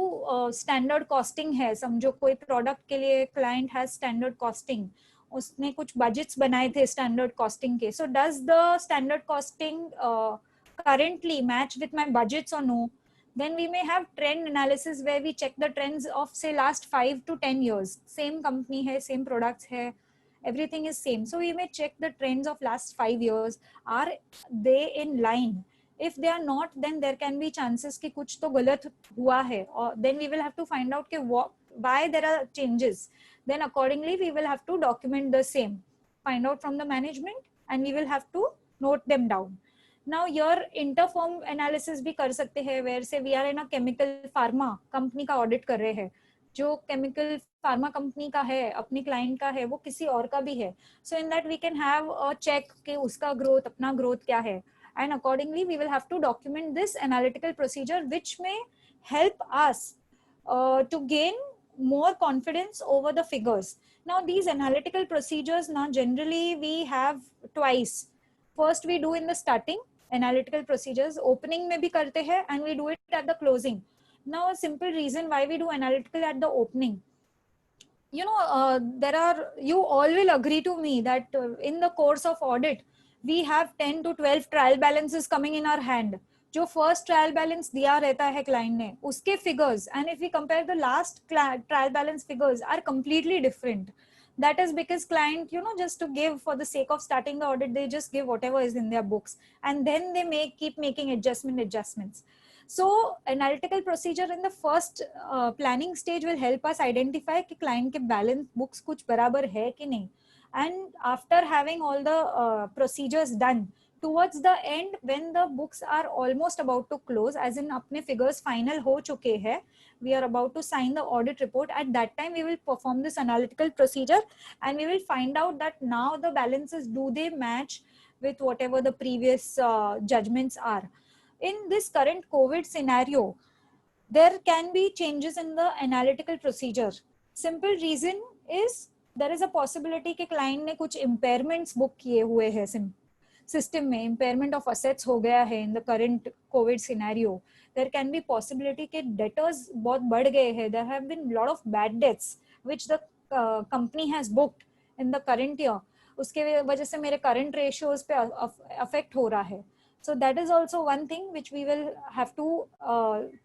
standard costing है. समझो कोई प्रोडक्ट के लिए क्लाइंट हैज स्टैंडर्ड कॉस्टिंग, उसने कुछ बजट्स बनाए थे स्टैंडर्ड कॉस्टिंग के. So does the standard costing currently match with my budgets or no? Then we may have trend analysis where we check the trends of say last 5 to 10 years. Same company hai, same products hai, everything is same. So we may check the trends of last 5 years. Are they in line? If they are not, then there can be chances कि कुछ तो गलत हुआ है. Or then we will have to find out कि why there are changes. Then accordingly we will have to document the same, find out from the management, and we will have to note them down. Now your interfirm analysis भी कर सकते हैं, where say we are in a chemical pharma company का audit कर रहे हैं. जो chemical pharma company का है, अपनी client का है, वो किसी और का भी है. So in that we can have a check कि उसका growth, अपना growth क्या है, and accordingly we will have to document this analytical procedure, which may help us to gain more confidence over the figures. Now these analytical procedures now generally we have twice. First we do in the starting analytical procedures, opening में भी करते हैं, and we do it at the closing. Now a simple reason why we do analytical at the opening, you know, you all will agree to me that in the course of audit we have 10 to 12 trial balances coming in our hand. जो first trial balance दिया रहता है client ने, उसके figures, and if we compare the last trial balance figures are completely different. That is because client, you know, just to give for the sake of starting the audit, they just give whatever is in their books, and then they keep making adjustments. So analytical procedure in the first planning stage will help us identify कि client के balance books कुछ बराबर है कि नहीं. And after having all the procedures done, towards the end when the books are almost about to close, as in अपने figures final हो चुके हैं, we are about to sign the audit report, at that time we will perform this analytical procedure, and we will find out that now the balances, do they match with whatever the previous judgments are. In this current COVID scenario, there can be changes in the analytical procedure. Simple reason is there is a possibility कि client ने कुछ impairments book किए हुए हैं system में, impairment of assets हो गया है in the current COVID scenario. There can be possibility कि debtors बहुत बढ़ गए हैं. There have been lot of bad debts which the company has booked in the current year. उसके वजह से मेरे current ratios पे affect हो रहा है. So that is also one thing which we will have to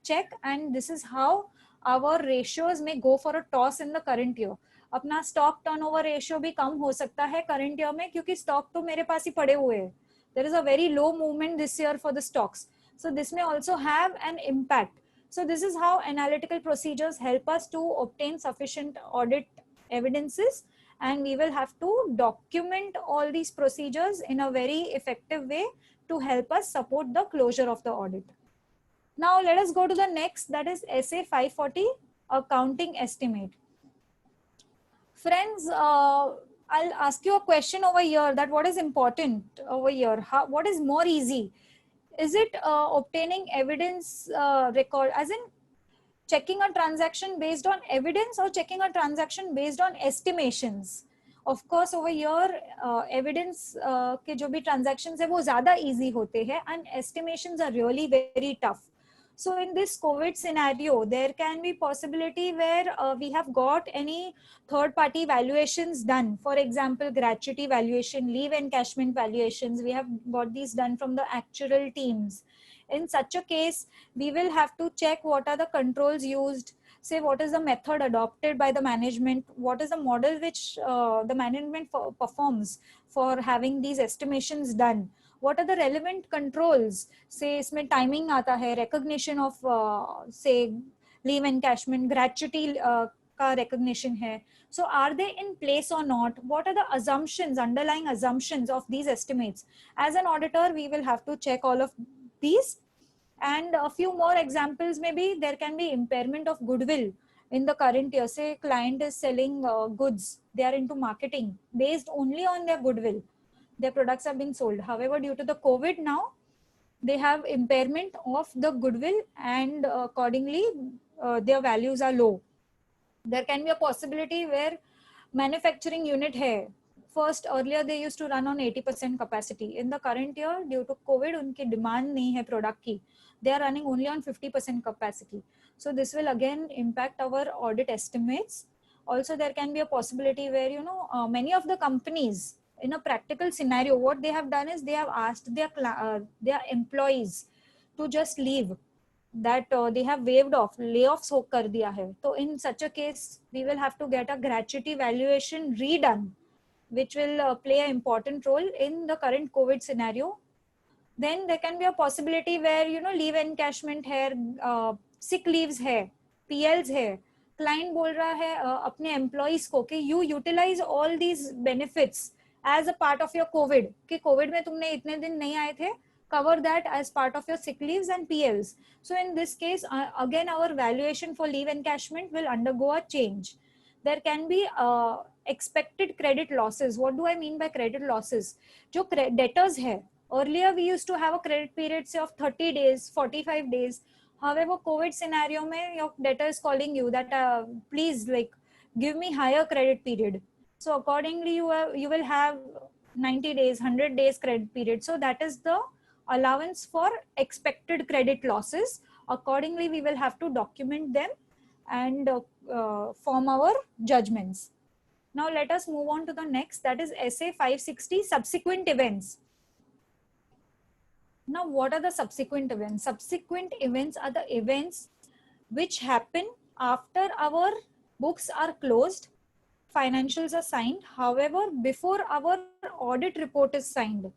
check, and this is how our ratios may go for a toss in the current year. अपना stock turnover ratio भी कम हो सकता है current year में, क्योंकि stock तो मेरे पास ही पड़े हुए हैं. There is a very low movement this year for the stocks, so this may also have an impact. So this is how analytical procedures help us to obtain sufficient audit evidences, and we will have to document all these procedures in a very effective way to help us support the closure of the audit. Now let us go to the next, that is SA 540, accounting estimate. Friends, I'll ask you a question over here, that what is important over here? What is more easy? Is it obtaining evidence record, as in checking a transaction based on evidence, or checking a transaction based on estimations? Of course, over here, evidence के जो भी transactions है वो ज़्यादा easy होते हैं, and estimations are really very tough. So in this COVID scenario, there can be possibility where we have got any third-party valuations done. For example, gratuity valuation, leave encashment valuations. We have got these done from the actuarial teams. In such a case, we will have to check what are the controls used. Say what is the method adopted by the management, what is the model which the management performs for having these estimations done. What are the relevant controls? Say इसमें timing आता है, recognition of say leave encashment, gratuity का recognition है. So are they in place or not? What are the assumptions, underlying assumptions of these estimates? As an auditor, we will have to check all of these, And a few more examples, maybe there can be impairment of goodwill in the current year. Say client is selling goods, they are into marketing based only on their goodwill. Their products have been sold. However, due to the COVID now, they have impairment of the goodwill, and accordingly, their values are low. There can be a possibility where manufacturing unit hai, first earlier they used to run on 80% capacity. In the current year, due to COVID, unki demand nahi hai product ki, they are running only on 50% capacity. So this will again impact our audit estimates. Also, there can be a possibility where, you know, many of the companies, in a practical scenario, what they have done is they have asked their employees to just leave, that they have waived off, layoffs ho kar diya hai. So in such a case, we will have to get a gratuity valuation redone, which will play an important role in the current COVID scenario. Then there can be a possibility where, you know, leave encashment hai, sick leaves hai, PLs hai. Client बोल रहा है अपने employees को कि you utilize all these benefits as a part of your COVID, कि COVID में तुमने इतने दिन नहीं आए थे, cover that as part of your sick leaves and PLs. So in this case, again, our valuation for leave encashment will undergo a change. There can be expected credit losses. What do I mean by credit losses? जो debtors है, earlier we used to have a credit period say of 30 days, 45 days. However, COVID scenario mein, your debtor is calling you that please, like, give me higher credit period. So accordingly, you will have 90 days, 100 days credit period. So that is the allowance for expected credit losses. Accordingly, we will have to document them and form our judgments. Now let us move on to the next, that is SA 560, subsequent events. Now, what are the subsequent events? Subsequent events are the events which happen after our books are closed, financials are signed. However, before our audit report is signed.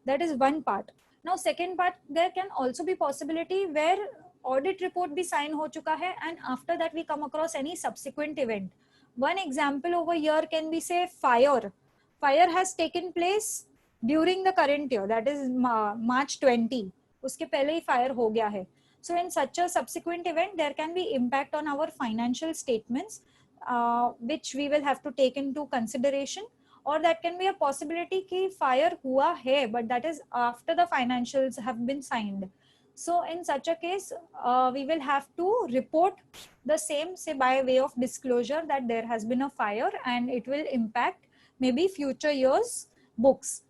That is one part. Now, second part, there can also be possibility where audit report be signed ho chuka hai, and after that we come across any subsequent event. One example over here can be, say, fire. Fire has taken place during the current year, that is March 20. Uske pehle hi fire ho gaya hai. So in such a subsequent event, there can be impact on our financial statements, which we will have to take into consideration. Or that can be a possibility ki fire hua hai, but that is after the financials have been signed. So in such a case, we will have to report the same, say, by way of disclosure that there has been a fire and it will impact maybe future years' books.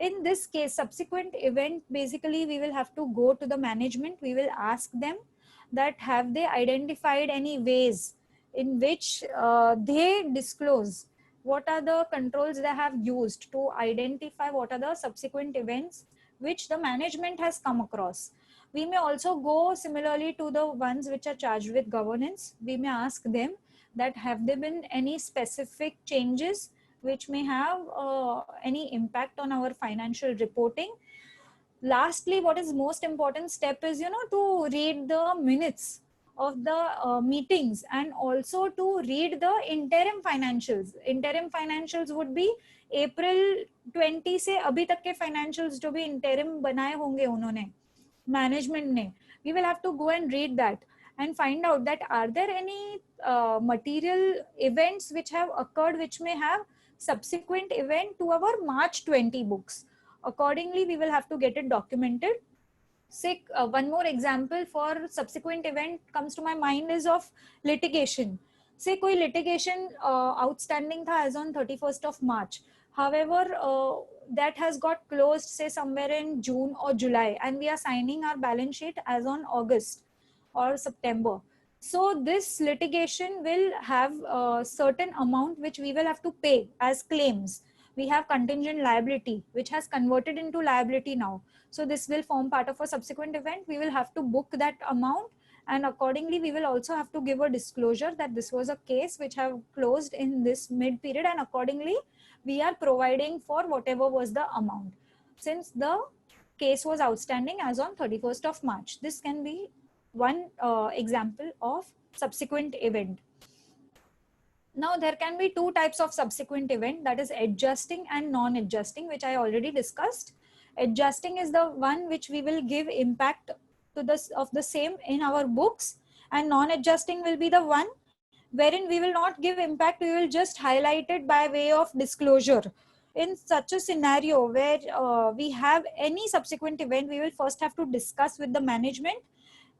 In this case, subsequent event, basically we will have to go to the management. We will ask them that have they identified any ways in which they disclose what are the controls they have used to identify what are the subsequent events which the management has come across. We may also go similarly to the ones which are charged with governance. We may ask them that have there been any specific changes which may have any impact on our financial reporting. Lastly, what is most important step is, you know, to read the minutes of the meetings and also to read the interim financials. Interim financials would be April 20 से अभी तक के financials जो भी interim बनाए होंगे उन्होंने management ने. We will have to go and read that and find out that are there any material events which have occurred which may have subsequent event to our March 20 books. Accordingly, we will have to get it documented. Say, one more example for subsequent event comes to my mind is of litigation. Say कोई litigation outstanding था as on 31st of March. However, that has got closed, say, somewhere in June or July, and we are signing our balance sheet as on August or September. So this litigation will have a certain amount which we will have to pay as claims. We have contingent liability which has converted into liability now. So this will form part of a subsequent event. We will have to book that amount, and accordingly we will also have to give a disclosure that this was a case which have closed in this mid period, and accordingly we are providing for whatever was the amount since the case was outstanding as on 31st of March. This can be one example of subsequent event. Now there can be two types of subsequent event, that is adjusting and non-adjusting, which I already discussed. Adjusting is the one which we will give impact to this of the same in our books, and non-adjusting will be the one wherein we will not give impact, we will just highlight it by way of disclosure. In such a scenario where we have any subsequent event, we will first have to discuss with the management.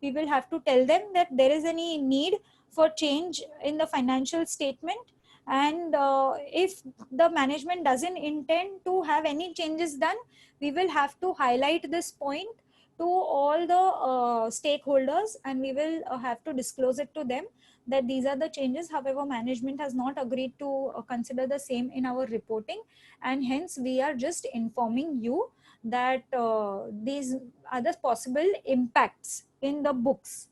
We will have to tell them that there is any need for change in the financial statement, and if the management doesn't intend to have any changes done, we will have to highlight this point to all the stakeholders, and we will have to disclose it to them that these are the changes. However, management has not agreed to consider the same in our reporting, and hence we are just informing you that these are the possible impacts in the books.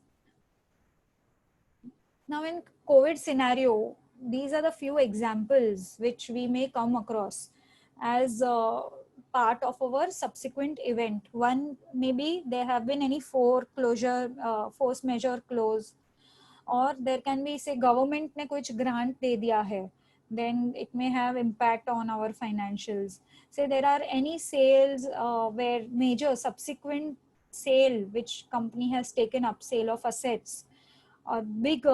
Now, in COVID scenario, these are the few examples which we may come across as part of our subsequent event. One, maybe there have been any foreclosure, force majeure close, or there can be, say, government ने कुछ grant दे दिया है, then it may have impact on our financials. Say there are any sales where major subsequent sale which company has taken up, sale of assets, a big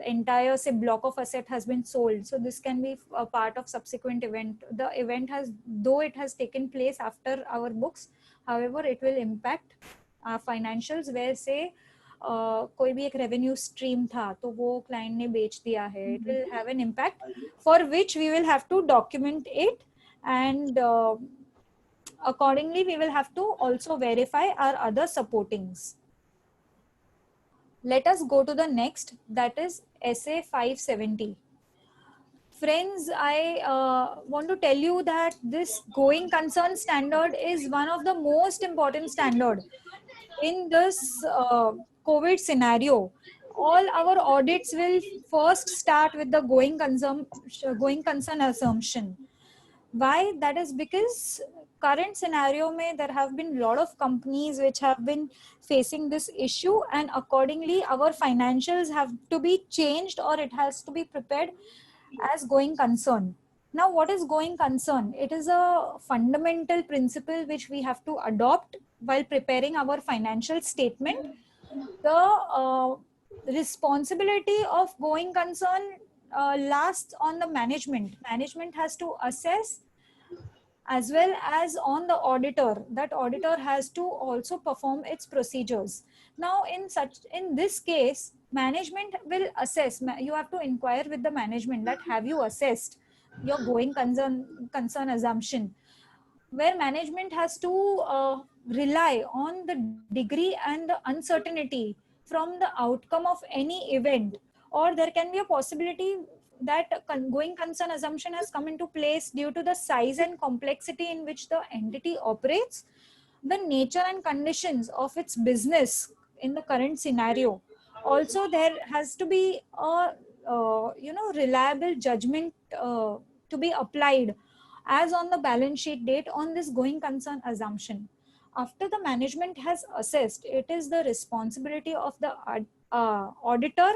entire, say, block of asset has been sold. So this can be a part of subsequent event. The event has, though it has taken place after our books, however, it will impact our financials, where say कोई भी एक revenue stream था तो वो client ने बेच दिया है. It will have an impact for which we will have to document it, and accordingly we will have to also verify our other supportings. Let us go to the next, that is SA 570. Friends, I want to tell you that this going concern standard is one of the most important standard in this COVID scenario. All our audits will first start with the going concern assumption. Why? That is because current scenario mein there have been a lot of companies which have been facing this issue, and accordingly our financials have to be changed, or it has to be prepared as going concern. Now, what is going concern? It is a fundamental principle which we have to adopt while preparing our financial statement. The responsibility of going concern lasts on the management. Management has to assess, as well as on the auditor. That auditor has to also perform its procedures. Now, in this case, management will assess. You have to inquire with the management that have you assessed your going concern assumption, where management has to rely on the degree and the uncertainty from the outcome of any event, or there can be a possibility that going concern assumption has come into place due to the size and complexity in which the entity operates, the nature and conditions of its business in the current scenario. Also, there has to be a reliable judgment to be applied as on the balance sheet date on this going concern assumption. After the management has assessed, it is the responsibility of the auditor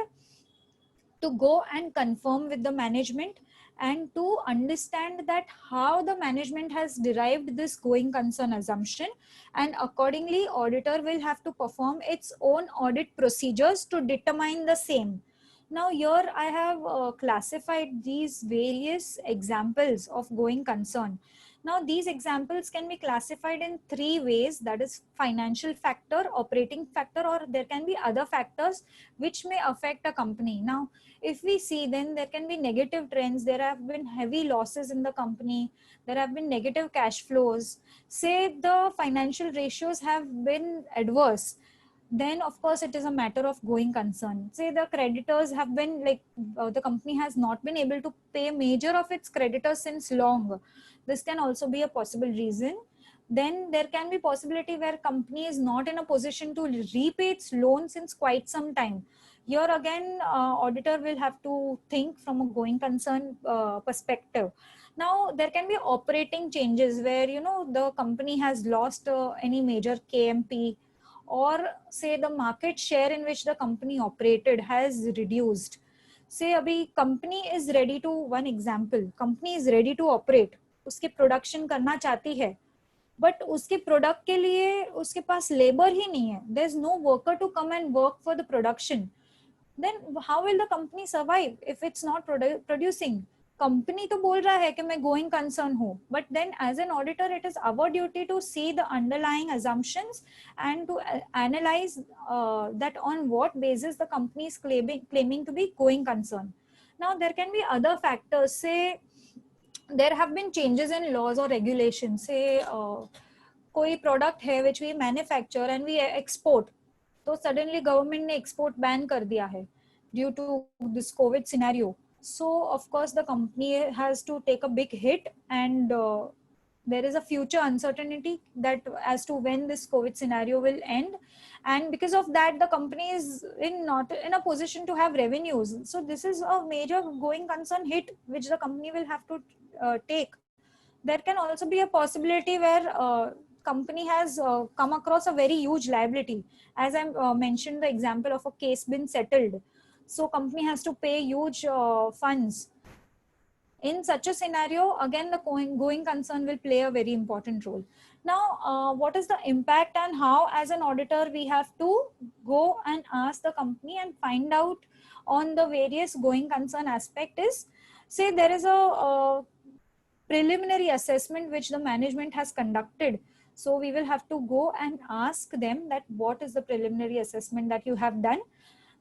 to go and confirm with the management and to understand that how the management has derived this going concern assumption, and accordingly auditor will have to perform its own audit procedures to determine the same. Now here I have classified these various examples of going concern. Now these examples can be classified in three ways, that is financial factor, operating factor, or there can be other factors which may affect a company. Now if we see, then there can be negative trends. There have been heavy losses in the company. There have been negative cash flows. Say the financial ratios have been adverse, then of course it is a matter of going concern. Say the creditors have been the company has not been able to pay major of its creditors since long. This can also be a possible reason. Then there can be possibility where company is not in a position to repay its loan since quite some time. Here again, auditor will have to think from a going concern perspective. Now there can be operating changes where the company has lost any major KMP, or say the market share in which the company operated has reduced. Say abhi company is ready to, one example, company is ready to operate, उसकी production करना चाहती है, but उसके product के लिए उसके पास labour ही नहीं है, there is no worker to come and work for the production, then how will the company survive if it's not producing? Company तो बोल रहा है कि मैं गोइंग कंसर्न हूँ, but then as an auditor it is our duty to see the underlying assumptions and to analyze that on what basis the company is claiming to be going concern. Now there can be other factors, say there have been changes in laws or regulations, say कोई product है which we manufacture and we export, तो suddenly government ने export ban कर दिया है due to this COVID scenario. So of course the company has to take a big hit, and there is a future uncertainty that as to when this COVID scenario will end, and because of that the company is not in a position to have revenues. So this is a major going concern hit which the company will have to take. There can also be a possibility where company has come across a very huge liability, as I mentioned the example of a case been settled, so company has to pay huge funds. In such a scenario, again the going concern will play a very important role. Now what is the impact and how as an auditor we have to go and ask the company and find out on the various going concern aspect is, say there is a preliminary assessment which the management has conducted. So we will have to go and ask them that what is the preliminary assessment that you have done.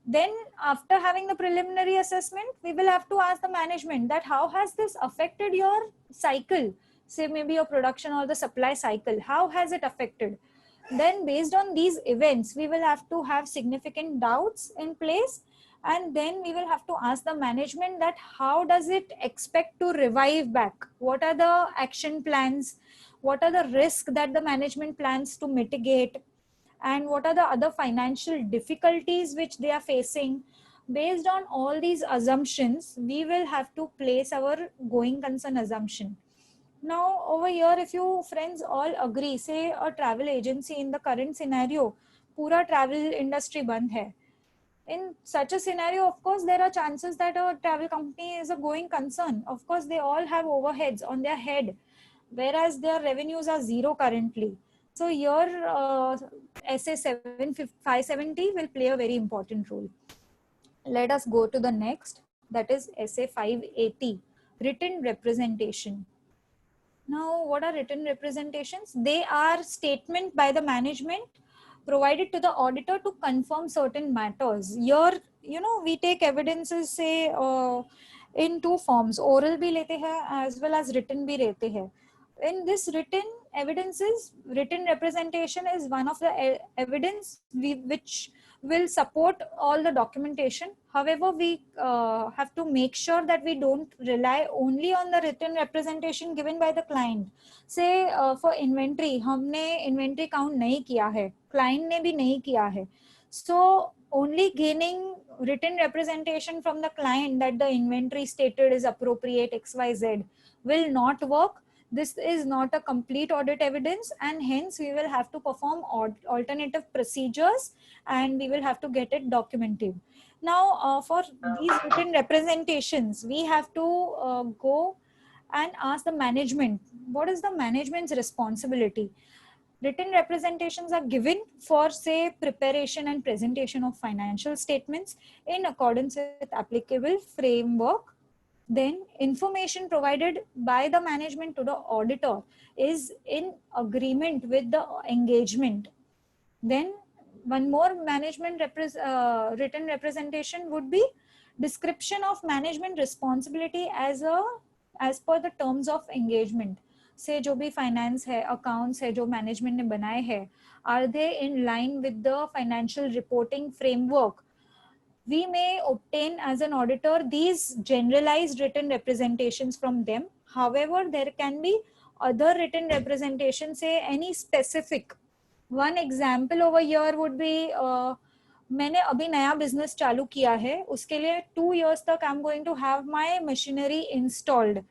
Then after having the preliminary assessment, we will have to ask the management that how has this affected your cycle, say maybe your production or the supply cycle, how has it affected? Then based on these events, we will have to have significant doubts in place, and then we will have to ask the management that how does it expect to revive back, what are the action plans, what are the risks that the management plans to mitigate, and what are the other financial difficulties which they are facing. Based on all these assumptions, we will have to place our going concern assumption. Now over here, if you friends all agree, say a travel agency in the current scenario, pura travel industry band hai. In such a scenario, of course, there are chances that a travel company is a going concern. Of course, they all have overheads on their head, whereas their revenues are zero currently. So your SA 570 will play a very important role. Let us go to the next, that is SA 580, written representation. Now, what are written representations? They are statement by the management provided to the auditor to confirm certain matters. Here, we take evidences, say, in two forms, oral bhi lete hai as well as written bhi lete hai. In this written evidences, written representation is one of the evidence which will support all the documentation. However, we have to make sure that we don't rely only on the written representation given by the client. Say for inventory, हमने inventory count नहीं किया है, client ने भी नहीं किया है. So only gaining written representation from the client that the inventory stated is appropriate XYZ will not work. This is not a complete audit evidence, and hence we will have to perform alternative procedures, and we will have to get it documented. Now for these written representations, we have to go and ask the management, what is the management's responsibility? Written representations are given for, say, preparation and presentation of financial statements in accordance with applicable framework. Then information provided by the management to the auditor is in agreement with the engagement. Then one more management written representation would be description of management responsibility as per the terms of engagement. से जो भी finance है, accounts है जो management ने बनाए हैं, are they in line with the financial reporting framework? We may obtain as an auditor these generalized written representations from them. However, there can be other written representations, say any specific. One example over here would be मैंने अभी नया business चालू किया है, उसके लिए 2 years तक I am going to have my machinery installed.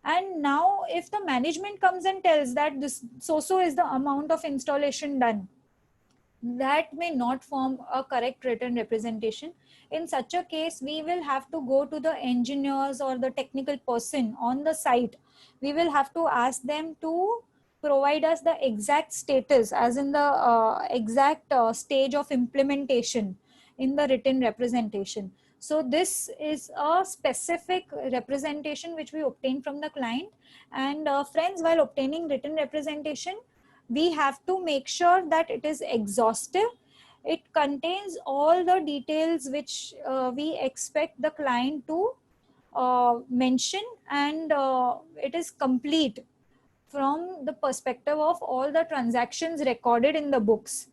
And now if the management comes and tells that this so is the amount of installation done, that may not form a correct written representation. In such a case, we will have to go to the engineers or the technical person on the site. We will have to ask them to provide us the exact status, as in the exact stage of implementation in the written representation. So this is a specific representation which we obtain from the client. And friends, while obtaining written representation, we have to make sure that it is exhaustive. It contains all the details which we expect the client to mention, and it is complete from the perspective of all the transactions recorded in the books.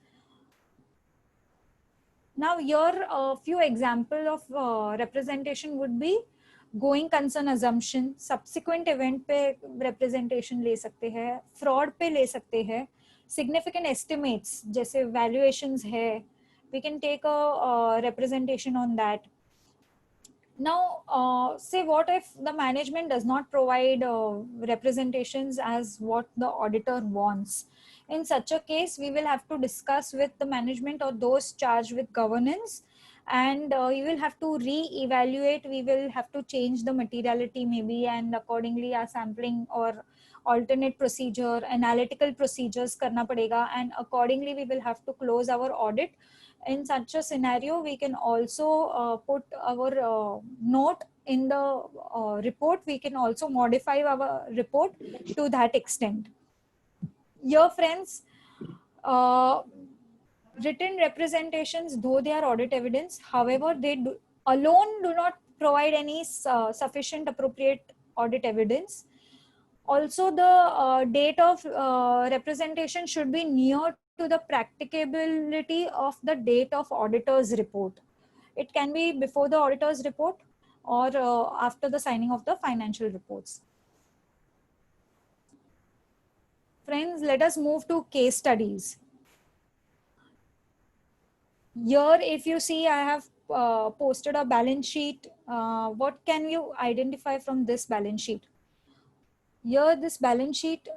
Now here a few examples of representation would be going concern assumption, subsequent event पे representation ले सकते हैं, fraud पे ले सकते हैं, significant estimates जैसे valuations है, we can take a representation on that. Now, say what if the management does not provide representations as what the auditor wants? In such a case, we will have to discuss with the management or those charged with governance, and we will have to re-evaluate. We will have to change the materiality maybe, and accordingly our sampling or alternate procedure, analytical procedures karna padega, and accordingly we will have to close our audit. In such a scenario, we can also put our note in the report. We can also modify our report to that extent. Your friends, written representations, though they are audit evidence, however, they alone do not provide any sufficient appropriate audit evidence. Also, the date of representation should be near to the practicability of the date of auditor's report. It can be before the auditor's report or after the signing of the financial reports. Friends, let us move to case studies. Here, if you see, I have posted a balance sheet. What can you identify from this balance sheet? Here, this balance sheet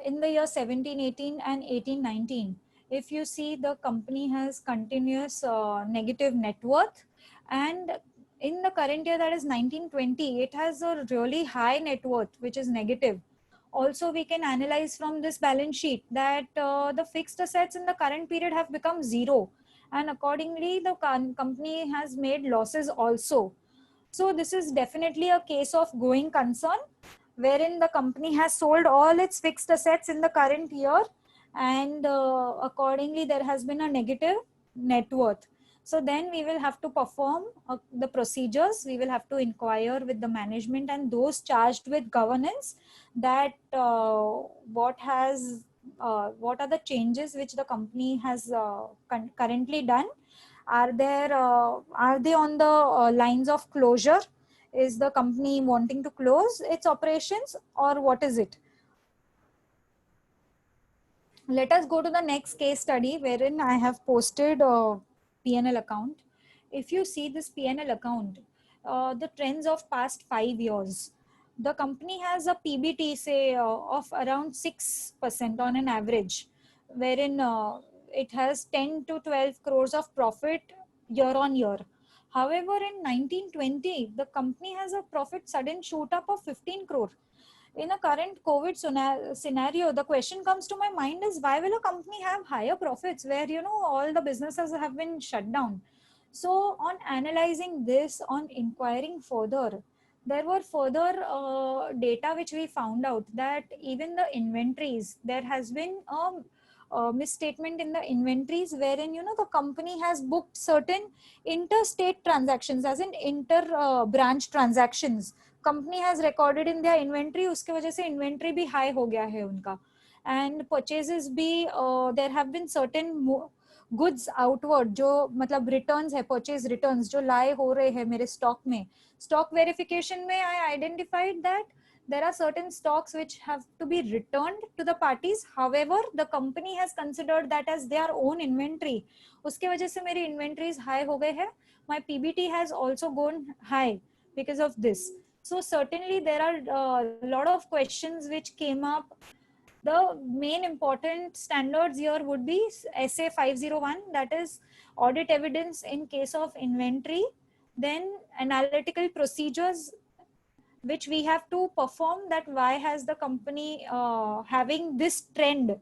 in the year 17-18 and 18-19, if you see, the company has continuous negative net worth, and in the current year, that is 19-20, it has a really high net worth which is negative. Also, we can analyze from this balance sheet that the fixed assets in the current period have become zero, and accordingly the company has made losses also. So this is definitely a case of going concern, wherein the company has sold all its fixed assets in the current year, and accordingly there has been a negative net worth. So then we will have to perform the procedures. We will have to inquire with the management and those charged with governance that what are the changes which the company has currently done. Are they on the lines of closure? Is the company wanting to close its operations, or what is it? Let us go to the next case study, wherein I have posted a P&L account. If you see this P&L account, the trends of past 5 years, the company has a PBT say of around 6% on an average, wherein it has 10 to 12 crores of profit year on year. However, in 1920, the company has a profit sudden shoot up of 15 crore. In a current COVID scenario, the question comes to my mind is, why will a company have higher profits where, you know, all the businesses have been shut down? So on analyzing this, on inquiring further, there were further data which we found out that even the inventories, there has been a misstatement in the inventories, wherein, you know, the company has booked certain interstate transactions, as in inter branch transactions. Company has recorded in their inventory, उसके वजह से inventory भी high हो गया है उनका, and purchases भी there have been certain goods outward, जो मतलब रिटर्न्स है, परचेज रिटर्न्स जो लाए हो रहे हैं मेरे स्टॉक में. स्टॉक वेरिफिकेशन में आई identified that there are certain stocks which have to be returned to the parties. However, the company has considered that as their own inventory. उसके वजह से मेरी inventories high हो गए हैं. My PBT has also gone high because of this. So certainly there are a lot of questions which came up. The main important standards here would be SA 501, that is audit evidence in case of inventory, then analytical procedures which we have to perform, that why has the company having this trend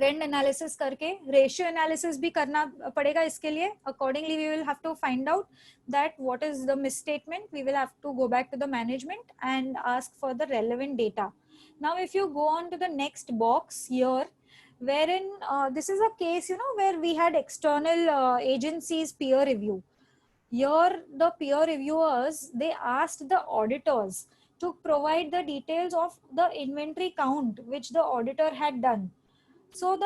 analysis करके ratio analysis भी करना पड़ेगा इसके लिए. Accordingly we will have to find out that what is the misstatement. We will have to go back to the management and ask for the relevant data. Now if you go on to the next box here, wherein this is a case, you know, where we had external agencies peer review. Here the peer reviewers, they asked the auditors to provide the details of the inventory count which the auditor had done. So the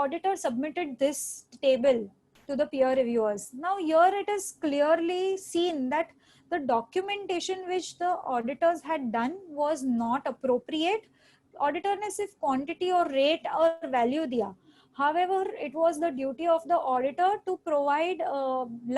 auditor submitted this table to the peer reviewers. Now here it is clearly seen that the documentation which the auditors had done was not appropriate. Auditor ने सिर्फ quantity और rate और value दिया. However, it was the duty of the auditor to provide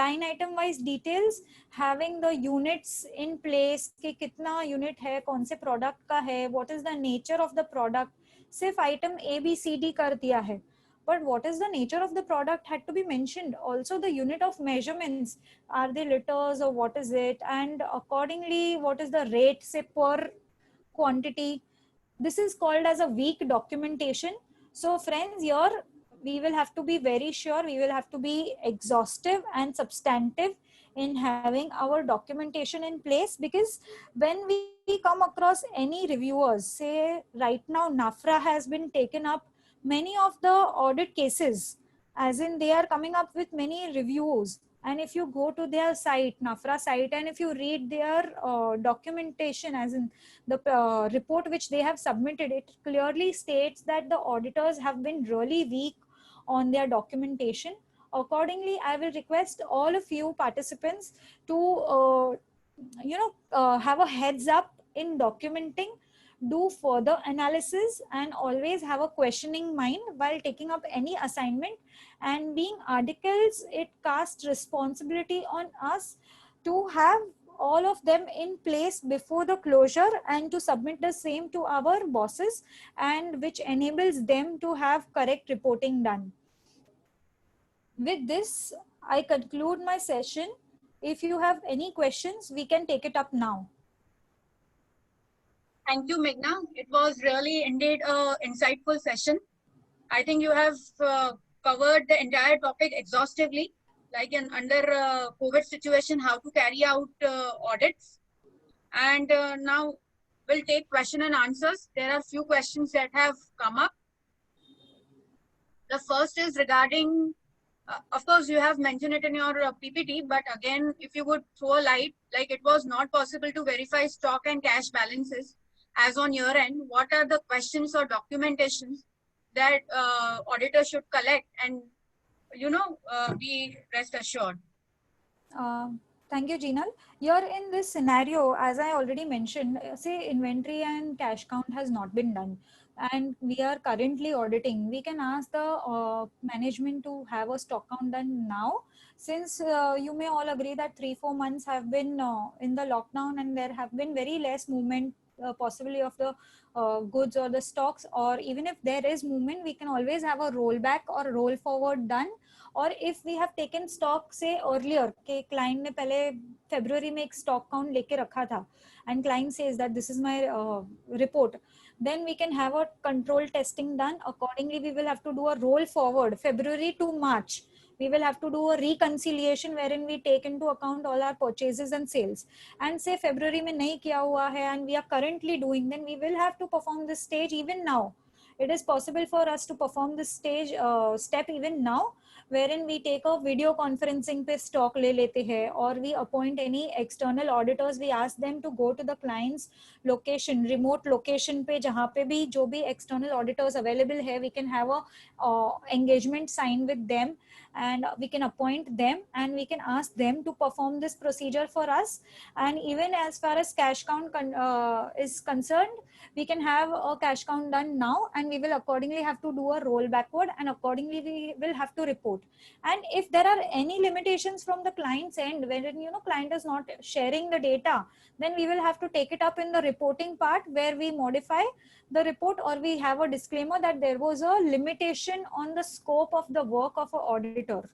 line item wise details, having the units in place कि कितना unit है, कौन से product का है, what is the nature of the product. सिर्फ item A, B, C, D कर दिया है. But what is the nature of the product had to be mentioned. Also the unit of measurements, are they liters or what is it, and accordingly what is the rate say per quantity. This is called as a weak documentation. So friends, here we will have to be very sure, we will have to be exhaustive and substantive in having our documentation in place, because when we come across any reviewers, say right now NAFRA has been taken up many of the audit cases, as in they are coming up with many reviews. And if you go to their site, NAFRA site, and if you read their documentation, as in the report which they have submitted, it clearly states that the auditors have been really weak on their documentation. Accordingly, I will request all of you participants to have a heads up in documenting, do further analysis, and always have a questioning mind while taking up any assignment. And being articles, it casts responsibility on us to have all of them in place before the closure and to submit the same to our bosses, and which enables them to have correct reporting done. With this, I conclude my session. If you have any questions, we can take it up now. Thank you, Meghna. It was really indeed an insightful session. I think you have covered the entire topic exhaustively, like under COVID situation, how to carry out audits. And now we'll take question and answers. There are few questions that have come up. The first is regarding, of course, you have mentioned it in your PPT, but again, if you would throw a light, like it was not possible to verify stock and cash balances as on year end. What are the questions or documentations that auditors should collect and, be rest assured? Thank you, Jinal. Here in this scenario, as I already mentioned, say inventory and cash count has not been done, and we are currently auditing. We can ask the management to have a stock count done now, since you may all agree that 3-4 months have been in the lockdown, and there have been very less movement possibly of the goods or the stocks. Or even if there is movement, we can always have a rollback or roll forward done. और if we have taken stock say earlier कि client ने पहले February में एक stock count लेके रखा था, and client says that this is my report, then we can have a control testing done. Accordingly, we will have to do a roll forward February to March. We will have to do a reconciliation wherein we take into account all our purchases and sales. And say February में नहीं किया हुआ है and we are currently doing, then we will have to perform this stage even now. It is possible for us to perform this stage step even now, wherein we take a video conferencing पे stock ले लेते हैं, or we appoint any external auditors. We ask them to go to the client's location, remote location पे जहाँ पे भी जो भी external auditors available है, we can have a engagement sign with them, and we can appoint them and we can ask them to perform this procedure for us. And even as far as cash count is concerned, we can have a cash count done now, and we will accordingly have to do a roll backward, and accordingly we will have to report. And if there are any limitations from the client's end, when client is not sharing the data, then we will have to take it up in the reporting part, where we modify the report, or we have a disclaimer that there was a limitation on the scope of the work of an auditor.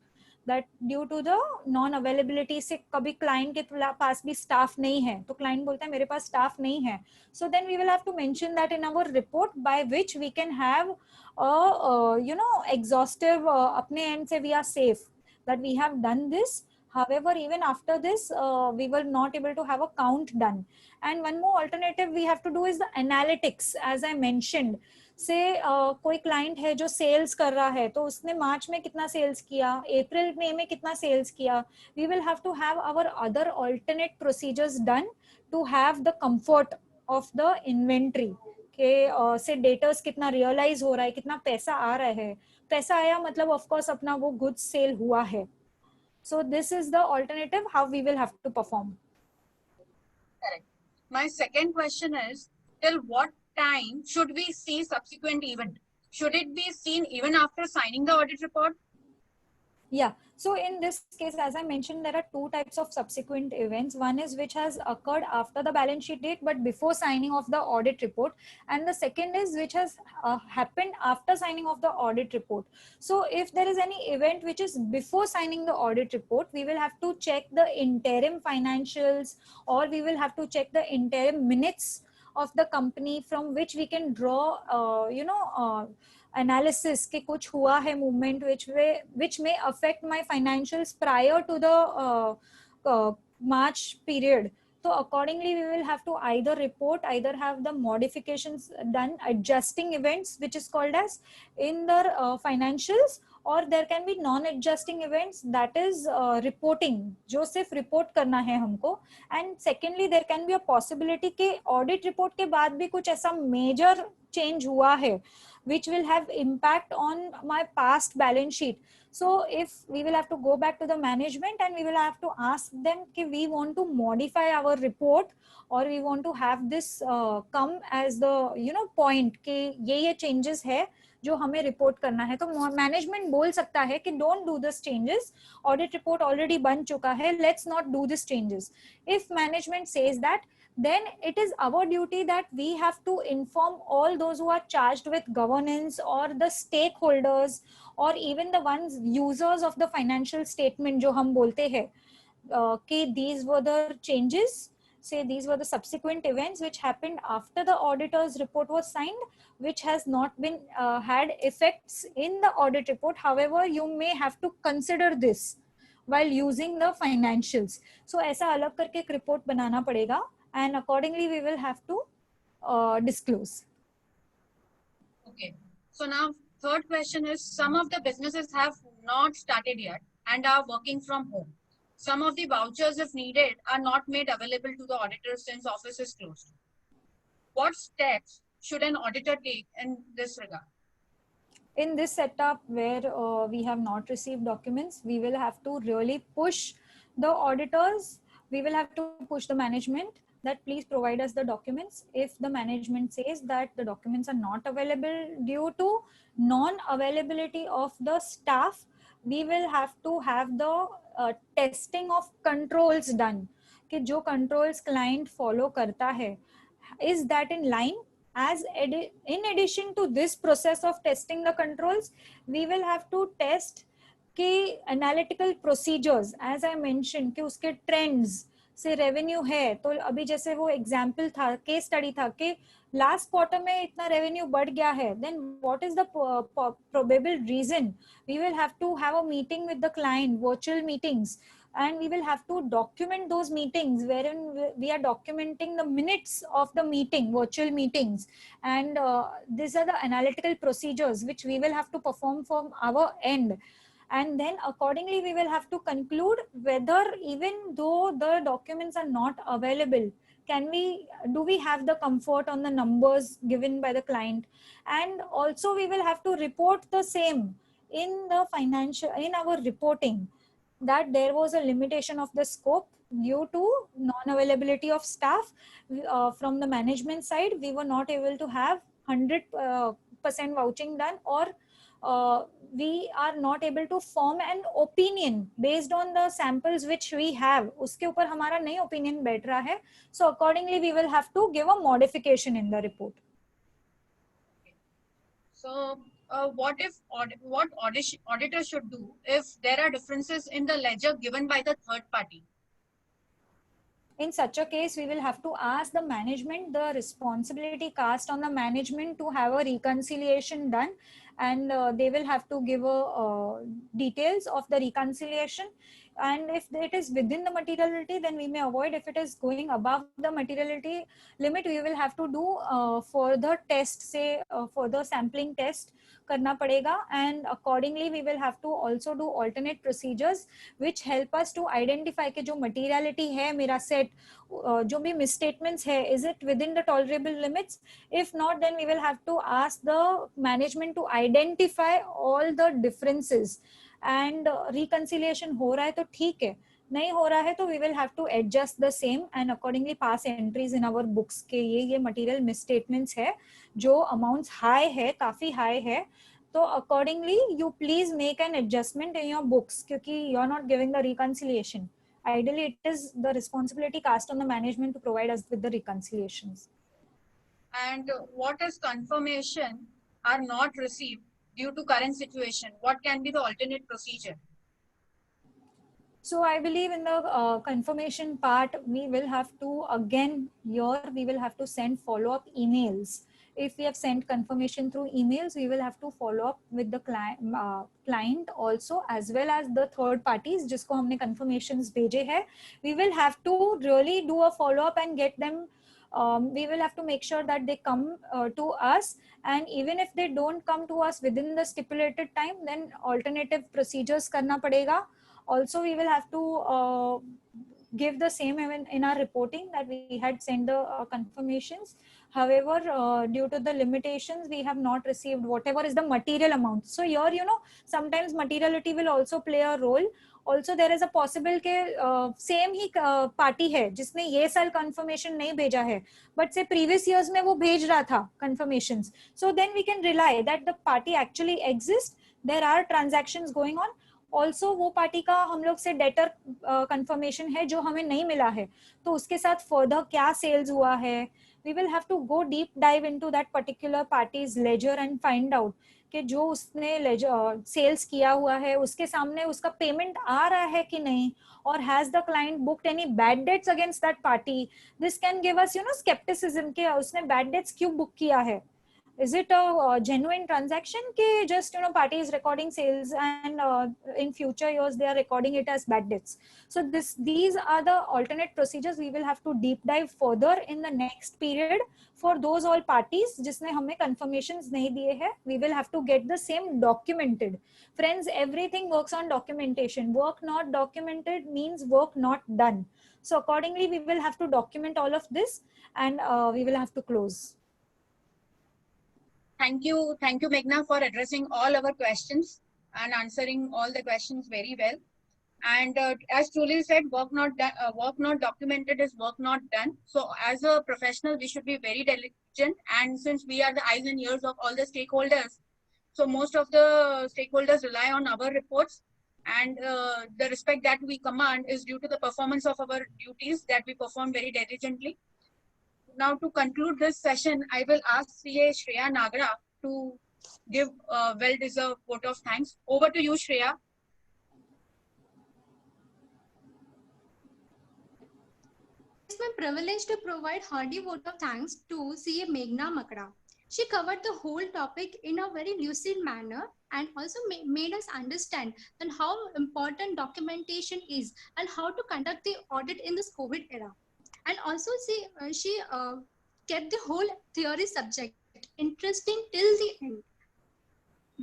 that due to the non availability से कभी client के पास भी staff नहीं है तो client बोलता है मेरे पास staff नहीं है, so then we will have to mention that in our report by which we can have a exhaustive अपने end से we are safe that we have done this. However, even after this, we were not able to have a count done. And one more alternative we have to do is the analytics, as I mentioned. से कोई client है जो sales कर रहा है तो उसने मार्च में कितना सेल्स किया, अप्रैल मई में कितना सेल्स किया. We will have to have our other alternate procedures done to have the comfort of the inventory के से डेटर्स कितना रियलाइज हो रहा है, कितना पैसा आ रहा है. पैसा आया मतलब ऑफ कोर्स अपना वो गुड्स सेल हुआ है. So this is the alternative how we will have to perform. Correct. My second question is, till what time should we see subsequent event? Should it be seen even after signing the audit report? Yeah. So in this case, as I mentioned, there are two types of subsequent events. One is which has occurred after the balance sheet date, but before signing of the audit report. And the second is which has happened after signing of the audit report. So if there is any event which is before signing the audit report, we will have to check the interim financials, or we will have to check the interim minutes of the company from which we can draw, analysis कि कुछ हुआ है movement which may affect my financials prior to the March period. So accordingly, we will have to either report, either have the modifications done, adjusting events, which is called as in the financials, or there can be non-adjusting events, that is reporting, जो सिर्फ report करना है हमको. And secondly, there can be a possibility कि audit report के बाद भी कुछ ऐसा major change हुआ है which will have impact on my past balance sheet. So if we will have to go back to the management and we will have to ask them कि we want to modify our report, or we want to have this come as the point कि ये changes है जो हमें report करना है. तो management बोल सकता है कि don't do this changes, audit report already बन चुका है, let's not do this changes. If management says that, then it is our duty that we have to inform all those who are charged with governance, or the stakeholders, or even the ones users of the financial statement जो हम बोलते हैं कि these were the changes, say these were the subsequent events which happened after the auditor's report was signed, which has not been had effects in the audit report. However, you may have to consider this while using the financials. So ऐसा अलग करके एक report बनाना पड़ेगा, and accordingly we will have to disclose. Okay. So now third question is, some of the businesses have not started yet and are working from home. Some of the vouchers, if needed, are not made available to the auditor since office is closed. What steps should an auditor take in this regard? In this setup where we have not received documents, we will have to really push the auditors, we will have to push the management that please provide us the documents. If the management says that the documents are not available due to non-availability of the staff, we will have to have the testing of controls done कि जो controls client follow करता है, is that in line. As in addition to this process of testing the controls, we will have to test कि analytical procedures, as I mentioned कि उसके trends से revenue है. तो अभी जैसे वो एग्जाम्पल था, केस स्टडी था कि लास्ट क्वार्टर में इतना रेवेन्यू बढ़ गया है, then what is the probable reason. We will have to have a meeting with the client, virtual meetings, and we will have to document those meetings wherein we are documenting the minutes of the meeting, virtual meetings, and these are the analytical procedures which we will have to perform from our end. And then accordingly we will have to conclude whether even though the documents are not available, do we have the comfort on the numbers given by the client. And also we will have to report the same in the financial, in our reporting, that there was a limitation of the scope due to non-availability of staff. From the management side, we were not able to have 100% vouching done, or we are not able to form an opinion based on the samples which we have. उसके ऊपर हमारा नई opinion बैठ रहा है. So accordingly, we will have to give a modification in the report. So what if what auditor should do if there are differences in the ledger given by the third party? In such a case, we will have to ask the management, the responsibility cast on the management to have a reconciliation done, and they will have to give details of the reconciliation. And if it is within the materiality, then we may avoid. If it is going above the materiality limit, we will have to do further test, say further sampling test करना पड़ेगा, and accordingly we will have to also do alternate procedures which help us to identify कि जो materiality है मेरा set, जो भी misstatements है, is it within the tolerable limits? If not, then we will have to ask the management to identify all the differences, and reconciliation हो रहा है तो ठीक है, नहीं हो रहा है तो we will have to adjust the same and accordingly pass entries in our books के ये material misstatements है, जो amounts high है, काफी high है, तो accordingly you please make an adjustment in your books क्योंकि you are not giving the reconciliation. Ideally it is the responsibility cast on the management to provide us with the reconciliations. And what is confirmation are not received due to current situation? What can be the alternate procedure? So I believe in the confirmation part, we will have to, again, here we will have to send follow-up emails. If we have sent confirmation through emails, we will have to follow up with the client also, as well as the third parties जिसको हमने confirmations भेजे हैं. We will have to really do a follow-up and get them. We will have to make sure that they come to us, and even if they don't come to us within the stipulated time, then alternative procedures करना पड़ेगा. Also, we will have to give the same in our reporting that we had sent the confirmations. However, due to the limitations, we have not received whatever is the material amount. So here, sometimes materiality will also play a role. Also, there is a possible के same ही party है जिसने ये साल confirmation नहीं भेजा है, but say previous years में वो भेज रहा था confirmations. So then we can rely that the party actually exists. There are transactions going on. Also वो पार्टी का हम लोग से डेटर कंफर्मेशन है जो हमें नहीं मिला है, तो उसके साथ फर्दर क्या सेल्स हुआ है. We will have to go deep dive into that particular party's ledger and find out कि जो उसने सेल्स किया हुआ है उसके सामने उसका पेमेंट आ रहा है कि नहीं, और has the client booked any bad debts against that party. This can give us scepticism कि उसने बैड डेट्स क्यों बुक किया है. Is it a genuine transaction ke just party is recording sales and in future years they are recording it as bad debts? So these are the alternate procedures. We will have to deep dive further in the next period for those all parties जिसने हमें confirmations नहीं दिए हैं. We will have to get the same documented. Friends, everything works on documentation. Work not documented means work not done. So accordingly we will have to document all of this, and we will have to close. Thank you, Meghna, for addressing all our questions and answering all the questions very well. And as truly said, work not documented is work not done. So as a professional, we should be very diligent. And since we are the eyes and ears of all the stakeholders, so most of the stakeholders rely on our reports, and the respect that we command is due to the performance of our duties that we perform very diligently. Now, to conclude this session, I will ask CA Shreya Nagra to give a well-deserved vote of thanks. Over to you, Shreya. It's my privilege to provide hearty vote of thanks to CA Meghna Makra. She covered the whole topic in a very lucid manner and also made us understand and how important documentation is and how to conduct the audit in this COVID era. And also she kept the whole theory subject interesting till the end.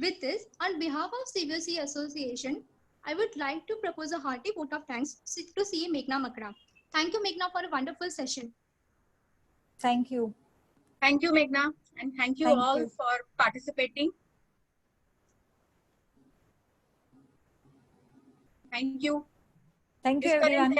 With this, on behalf of CBSE Association, I would like to propose a hearty vote of thanks to CA Meghna Makra. Thank you, Meghna, for a wonderful session. Thank you. Thank you, Meghna, and thank you all for participating. Thank you. Thank you, everyone.